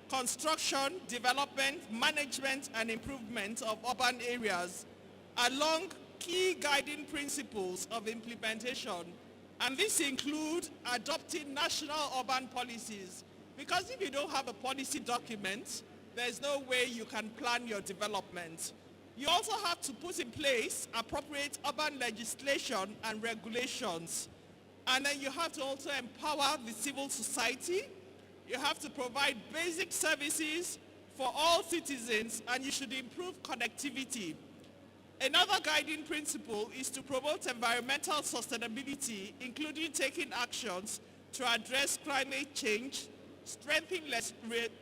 construction, development, management, and improvement of urban areas along key guiding principles of implementation. And this includes adopting national urban policies, because if you don't have a policy document, there's no way you can plan your development. You also have to put in place appropriate urban legislation and regulations. And then you have to also empower the civil society. You have to provide basic services for all citizens, and you should improve connectivity. Another guiding principle is to promote environmental sustainability, including taking actions to address climate change, strengthen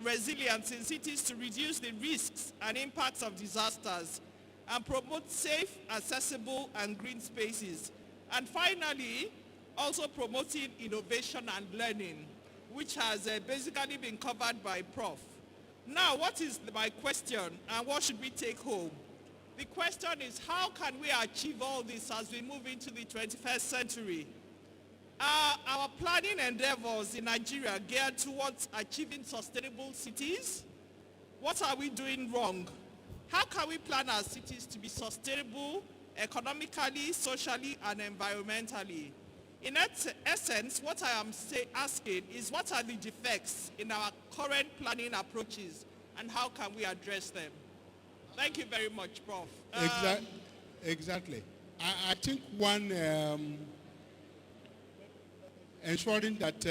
resilience in cities to reduce the risks and impacts of disasters, and promote safe, accessible, and green spaces. And finally, also promoting innovation and learning, which has basically been covered by Prof. Now, what is my question, and what should we take home? The question is, how can we achieve all this as we move into the 21st century? Our planning endeavors in Nigeria geared towards achieving sustainable cities? What are we doing wrong? How can we plan our cities to be sustainable economically, socially, and environmentally? In essence, what I am asking is, what are the defects in our current planning approaches, and how can we address them? Thank you very much, Prof. Exactly. I think one, ensuring that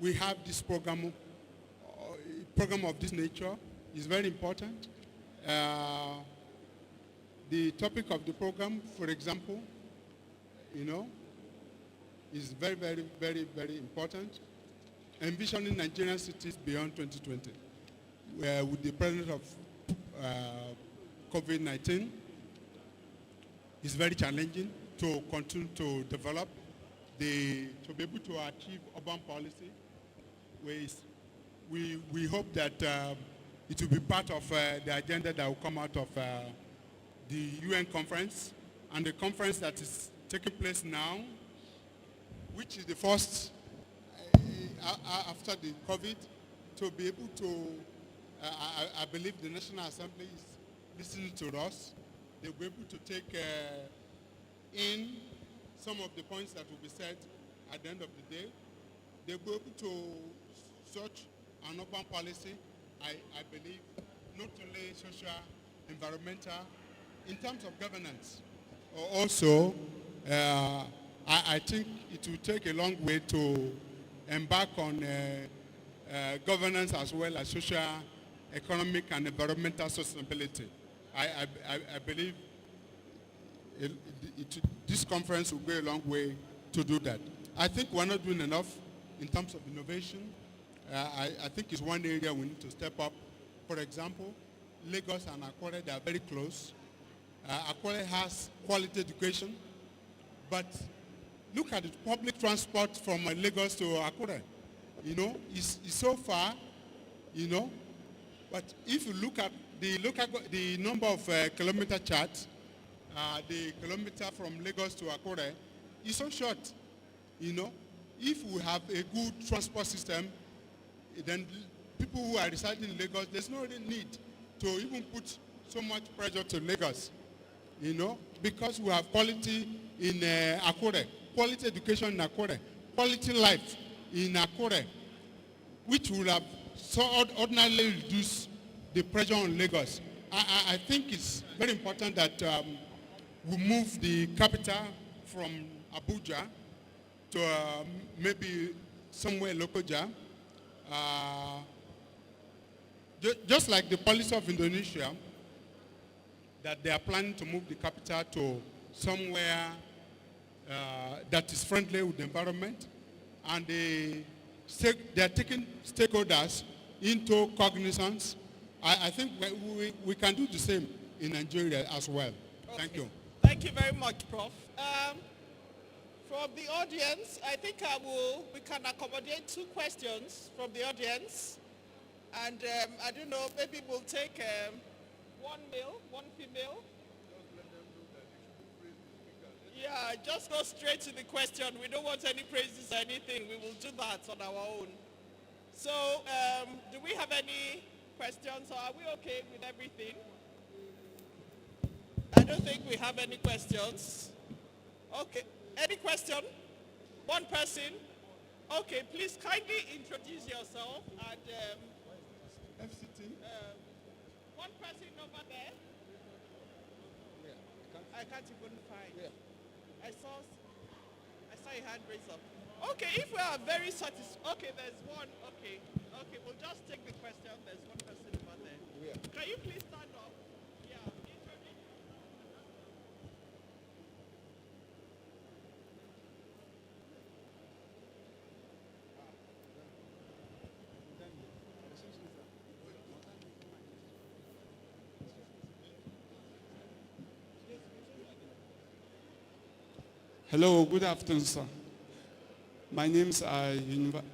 we have this program of this nature is very important. The topic of the program, for example, is very, very, very, very important. Envisioning Nigerian Cities Beyond 2020, with the presence of COVID-19, is very challenging to continue to develop, to be able to achieve urban policy. We hope that it will be part of the agenda that will come out of the UN conference, and the conference that is taking place now, which is the first after the COVID, to be able to, I believe the National Assembly is listening to us. They'll be able to take in some of the points that will be said at the end of the day. They'll be able to search an urban policy, I believe, not only social, environmental, in terms of governance. Also, I think it will take a long way to embark on governance as well as social, economic, and environmental sustainability. I believe this conference will go a long way to do that. I think we're not doing enough in terms of innovation. I think it's one area we need to step up. For example, Lagos and Akure, they are very close. Akure has quality education, but look at the public transport from Lagos to Akure. It's so far, but if you look at the number of kilometer chart, the kilometer from Lagos to Akure is so short. You know, if we have a good transport system, then people who are residing in Lagos, there's no real need to even put so much pressure to Lagos, you know, because we have quality in Akure, quality education in Akure, quality life in Akure, which will have so ordinarily reduce the pressure on Lagos. I think it's very important that we move the capital from Abuja to maybe somewhere local. Just like the policy of Indonesia, that they are planning to move the capital to somewhere that is friendly with the environment, and they are taking stakeholders into cognizance. I think we can do the same in Nigeria as well. Okay. Thank you. Thank you very much, Prof. From the audience, I think we can accommodate 2 questions from the audience. And I don't know, maybe we'll take 1 male, 1 female. Yeah, just go straight to the question. We don't want any praises or anything. We will do that on our own. So, do we have any questions, or are we okay with everything? I don't think we have any questions. Okay, any question? 1 person? Okay, please kindly introduce yourself and FCT. 1 person over there. I can't even find. I saw your hand raised up. Okay, if we are very satisfied. Okay, there's one. Okay, we'll just take the question. There's 1 person over there. Can you please stand up? Yeah. Hello, good afternoon, sir. My name is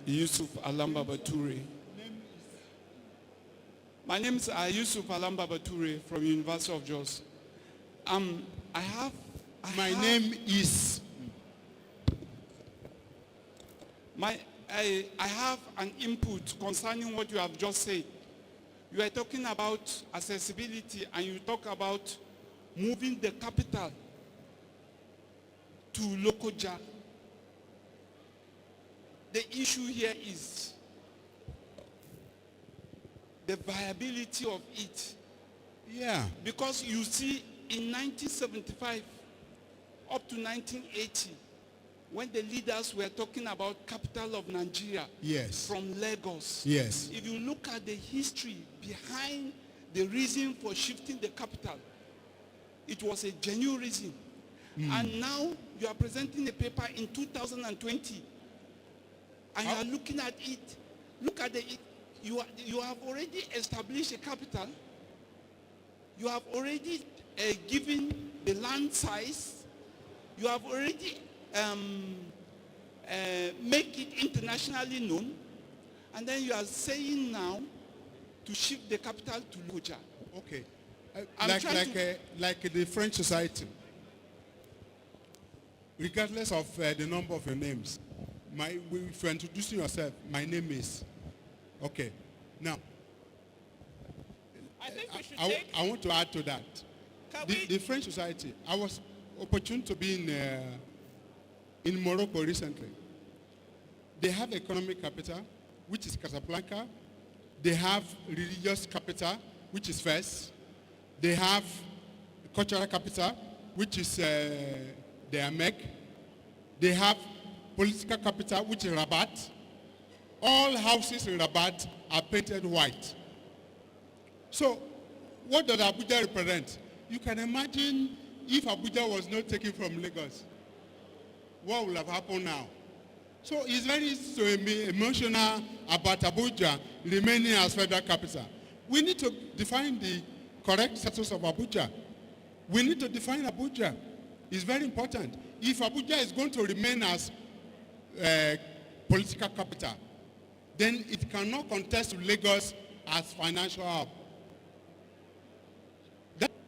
Yusuf Alamba Bature. My name is Yusuf Alamba Bature from University of Jos. My name is. I have an input concerning what you have just said. You are talking about accessibility, and you talk about moving the capital to Lokoja. The issue here is the viability of it. Yeah. Because you see, in 1975 up to 1980, when the leaders were talking about capital of Nigeria, yes, from Lagos, yes, if you look at the history behind the reason for shifting the capital, it was a genuine reason. And now you are presenting a paper in 2020, and you are looking at it. Look at it. You have already established a capital. You have already given the land size. You have already make it internationally known, and then you are saying now to shift the capital to Lokoja. Okay, like the French society. Regardless of the number of your names, if you're introducing yourself, my name is. Okay, now. I think we should I want to add to that. The French society. I was opportune to be in Morocco recently. They have economic capital, which is Casablanca. They have religious capital, which is Fez. They have cultural capital, which is the Amek. They have political capital, which is Rabat. All houses in Rabat are painted white. So, what does Abuja represent? You can imagine if Abuja was not taken from Lagos, what would have happened now? So it's very emotional about Abuja remaining as federal capital. We need to define the correct status of Abuja. We need to define Abuja. It's very important. If Abuja is going to remain as political capital, then it cannot contest with Lagos as financial hub.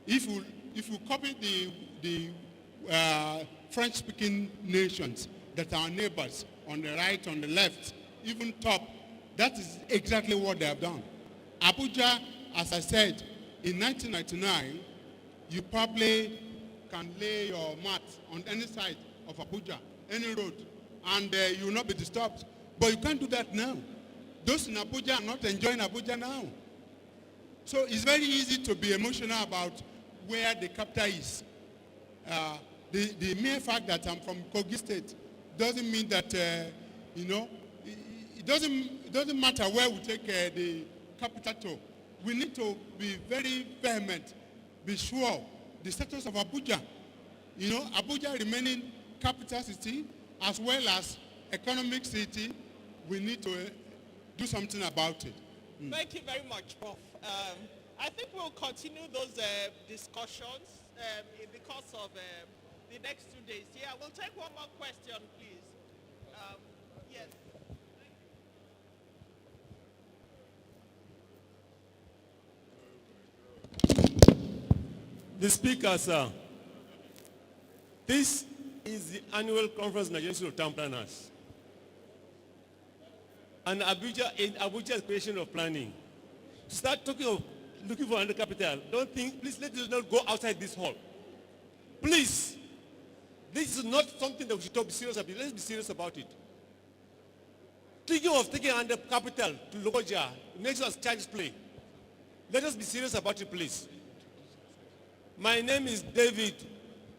if you copy the French-speaking nations that are neighbors on the right, on the left, even top, that is exactly what they have done. Abuja, as I said, in 1999, you probably can lay your mat on any side of Abuja, any road, and you will not be disturbed. But you can't do that now. Those in Abuja are not enjoying Abuja now. So it's very easy to be emotional about where the capital is. The mere fact that I'm from Kogi State doesn't mean that, it doesn't matter where we take the capital to. We need to be very vehement, be sure the status of Abuja. Abuja remaining capital city as well as economic city, we need to do something about it. Thank you very much, Prof. I think we'll continue those discussions in the course of the next 2 days. Yeah, we'll take one more question, please. Yes. The Speaker, sir. This is the annual conference of Nigerian Institute of Town Planners. And Abuja's creation of planning. To start talking of looking for another capital, don't think, please let us not go outside this hall. Please. This is not something that we should be serious about. Let's be serious about it. Thinking of taking another capital to Lokoja makes us child's play. Let us be serious about it, please. My name is David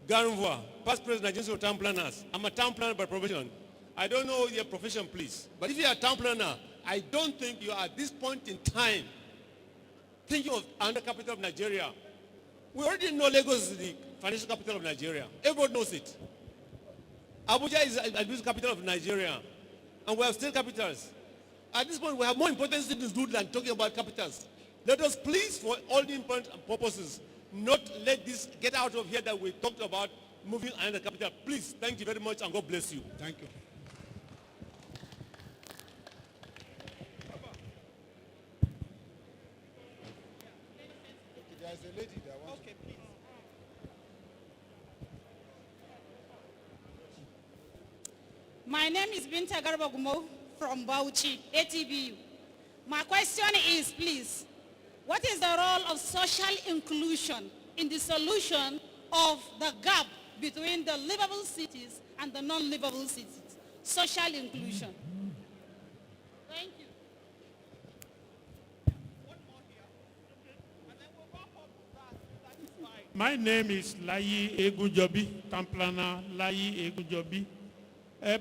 Garumwa, past president of Nigerian Institute of Town Planners. I'm a town planner by profession. I don't know your profession, please. But if you're a town planner, I don't think you are at this point in time thinking of another capital of Nigeria. We already know Lagos is the financial capital of Nigeria. Everyone knows it. Abuja is the administrative capital of Nigeria. And we have state capitals. At this point, we have more important things to do than talking about capitals. Let us please, for all the important purposes, not let this get out of here that we talked about moving another capital. Please, thank you very much and God bless you. Thank you. There's a lady that wants Okay, please. My name is Binta Garbagumo from Bauchi, ATBU. My question is, please, what is the role of social inclusion in the solution of the gap between the livable cities and the non-livable cities? Social inclusion. Thank you. My name is Layi Egunjobi, town planner Layi Egunjobi.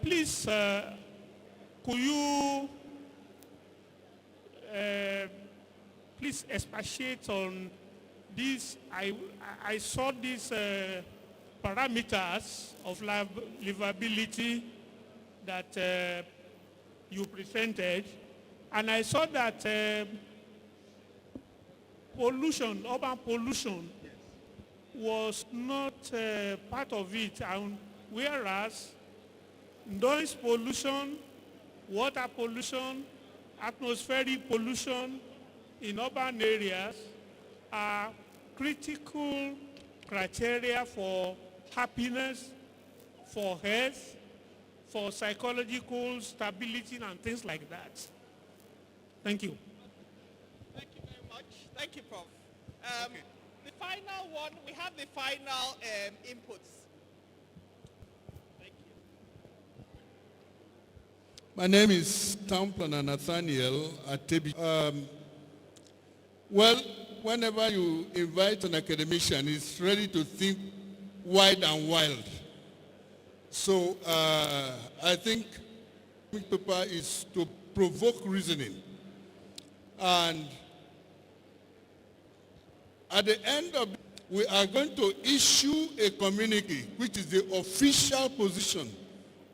Please, could you please expatiate on this? I saw these parameters of livability that you presented, and I saw that pollution, urban pollution, was not part of it, and whereas noise pollution, water pollution, atmospheric pollution in urban areas are critical criteria for happiness, for health, for psychological stability and things like that. Thank you. Thank you very much. Thank you, Prof. The final one, we have the final inputs. Thank you. My name is Town Planner Nathaniel Atebi. Well, whenever you invite an academician, he's ready to think wide and wild. So I think the paper is to provoke reasoning. And at the end of it, we are going to issue a communique, which is the official position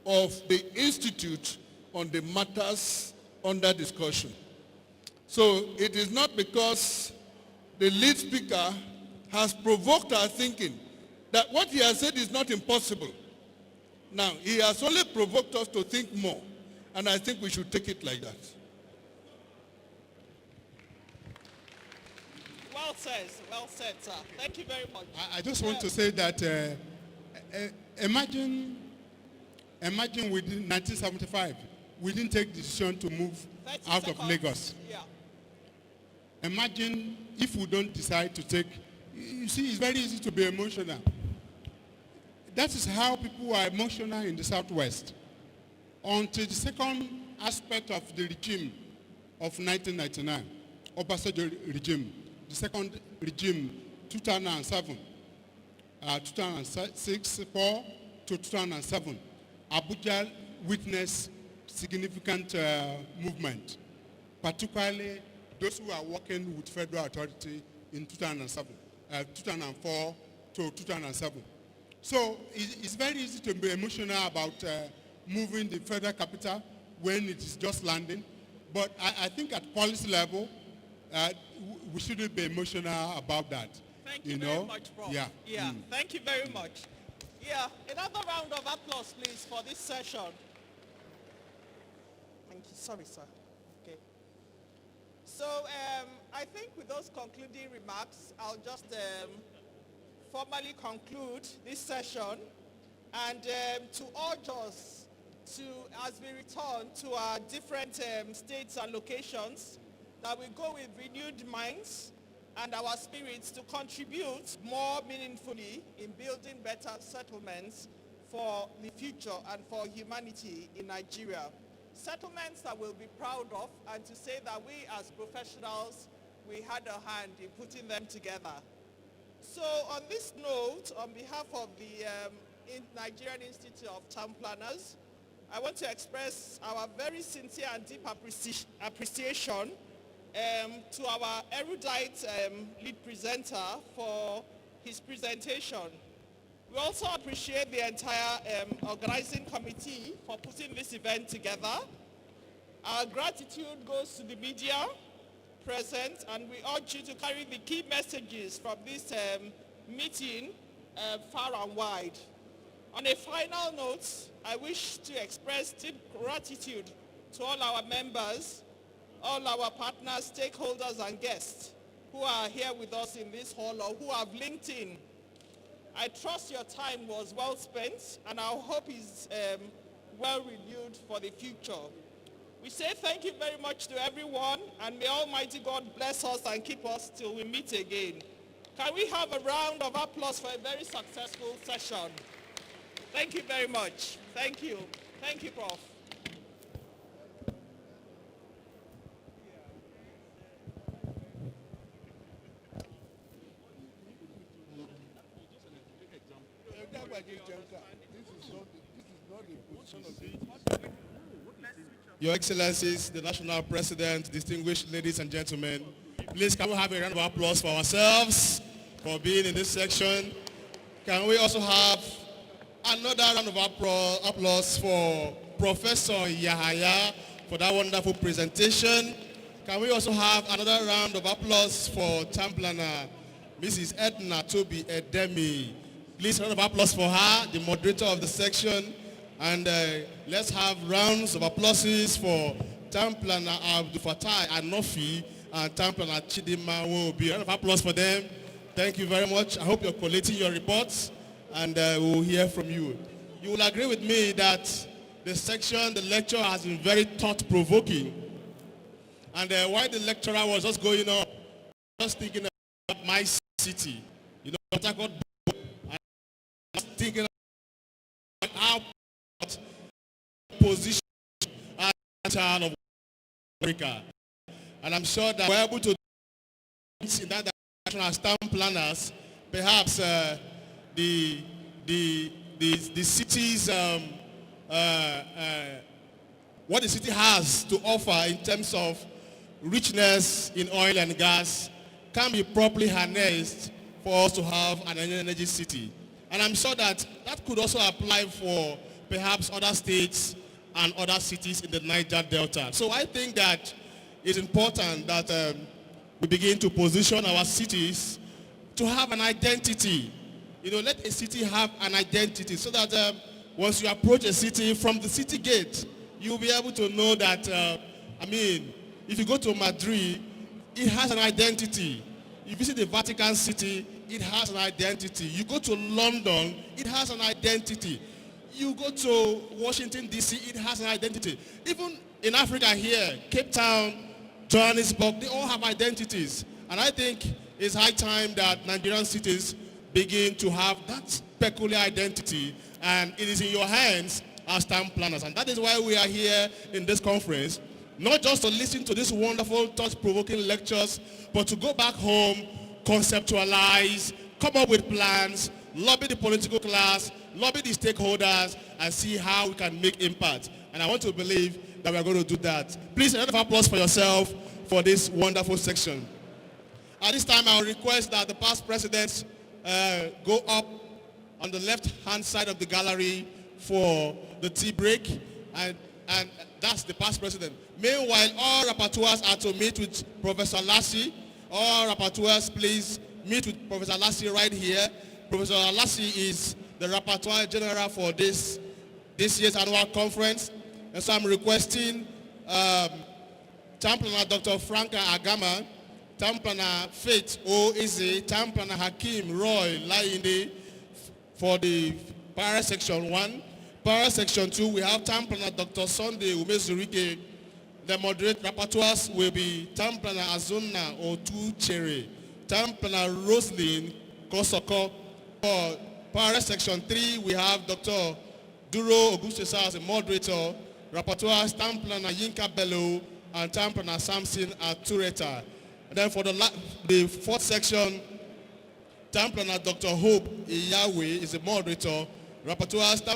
of the Institute on the matters under discussion. So it is not because the lead speaker has provoked our thinking that what he has said is not impossible. Now, he has only provoked us to think more, and I think we should take it like that. Well said, sir. Thank you very much. I just want to say that imagine within 1975, we didn't take the decision to move out of Lagos. Yeah. Imagine if we don't decide to take, you see, it's very easy to be emotional. That is how people are emotional in the Southwest. Until the second aspect of the regime of 1999, Obasanjo regime, the second regime, 2007, 2006, 4 to 2007, Abuja witnessed significant movement, particularly those who are working with federal authority in 2004 to 2007. So it's very easy to be emotional about moving the federal capital when it is just landing. But I think at policy level, we shouldn't be emotional about that. Thank you very much, Prof. Yeah. Thank you very much. Yeah, another round of applause, please, for this session. Thank you. Sorry, sir. Okay. So I think with those concluding remarks, I'll just formally conclude this session and to urge us to, as we return to our different states and locations, that we go with renewed minds and our spirits to contribute more meaningfully in building better settlements for the future and for humanity in Nigeria. Settlements that we'll be proud of, and to say that we as professionals, we had a hand in putting them together. So on this note, on behalf of the Nigerian Institute of Town Planners, I want to express our very sincere and deep appreciation to our erudite lead presenter for his presentation. We also appreciate the entire organizing committee for putting this event together. Our gratitude goes to the media present, and we urge you to carry the key messages from this meeting far and wide. On a final note, I wish to express deep gratitude to all our members, all our partners, stakeholders, and guests who are here with us in this hall or who have linked in. I trust your time was well spent, and I hope it's well renewed for the future. We say thank you very much to everyone, and may Almighty God bless us and keep us till we meet again. Can we have a round of applause for a very successful session? Thank you very much. Thank you. Thank you, Prof. Your Excellencies, the National President, distinguished ladies and gentlemen, please can we have a round of applause for ourselves for being in this section. Can we also have another round of applause for Professor Yahaya for that wonderful presentation. Can we also have another round of applause for Town Planner, Mrs. Edna Toby Edemi. Please, a round of applause for her, the moderator of the section. And let's have rounds of applauses for Town Planner Abdul Fatai Anofi and Town Planner Chidima Wobi. A round of applause for them. Thank you very much. I hope you're collating your reports, and we'll hear from you. You will agree with me that the section, the lecture has been very thought-provoking. And while the lecturer was just going on, just thinking about my city, you know, what I got, I was thinking about how position as a child of Africa. And I'm sure that we're able to do in that direction as town planners, perhaps the city's what the city has to offer in terms of richness in oil and gas can be properly harnessed for us to have an energy city. And I'm sure that that could also apply for perhaps other states and other cities in the Niger Delta. So I think that it's important that we begin to position our cities to have an identity. You know, let a city have an identity so that once you approach a city from the city gate, you'll be able to know that, if you go to Madrid, it has an identity. You visit the Vatican City, it has an identity. You go to London, it has an identity. You go to Washington, D.C., it has an identity. Even in Africa here, Cape Town, Johannesburg, they all have identities. And I think it's high time that Nigerian cities begin to have that peculiar identity, and it is in your hands as town planners. And that is why we are here in this conference, not just to listen to these wonderful, thought-provoking lectures, but to go back home, conceptualize, come up with plans, lobby the political class, lobby the stakeholders, and see how we can make impact. And I want to believe that we are going to do that. Please, a round of applause for yourself for this wonderful section. At this time, I will request that the past presidents go up on the left-hand side of the gallery for the tea break, and that's the past president. Meanwhile, all rapporteurs are to meet with Professor Lassie. All rapporteurs, please meet with Professor Lassie right here. Professor Lassie is the rapporteur general for this year's annual conference. And so I'm requesting Town Planner Dr. Franka Agama, Town Planner Faith Oeze, Town Planner Hakim Roy Lainde for the Para Section 1. Para Section 2, we have Town Planner Dr. Sunday Umezurike. The moderate rapporteurs will be Town Planner Azuna Otu Chere, Town Planner Roslyn Kosoko. For Para Section 3, we have Dr. Duro Augustus as a moderator, rapporteurs Town Planner Yinka Bello and Town Planner Samson Atureta. And then for the fourth section, Town Planner Dr. Hope Iyawe is a moderator, rapporteurs Town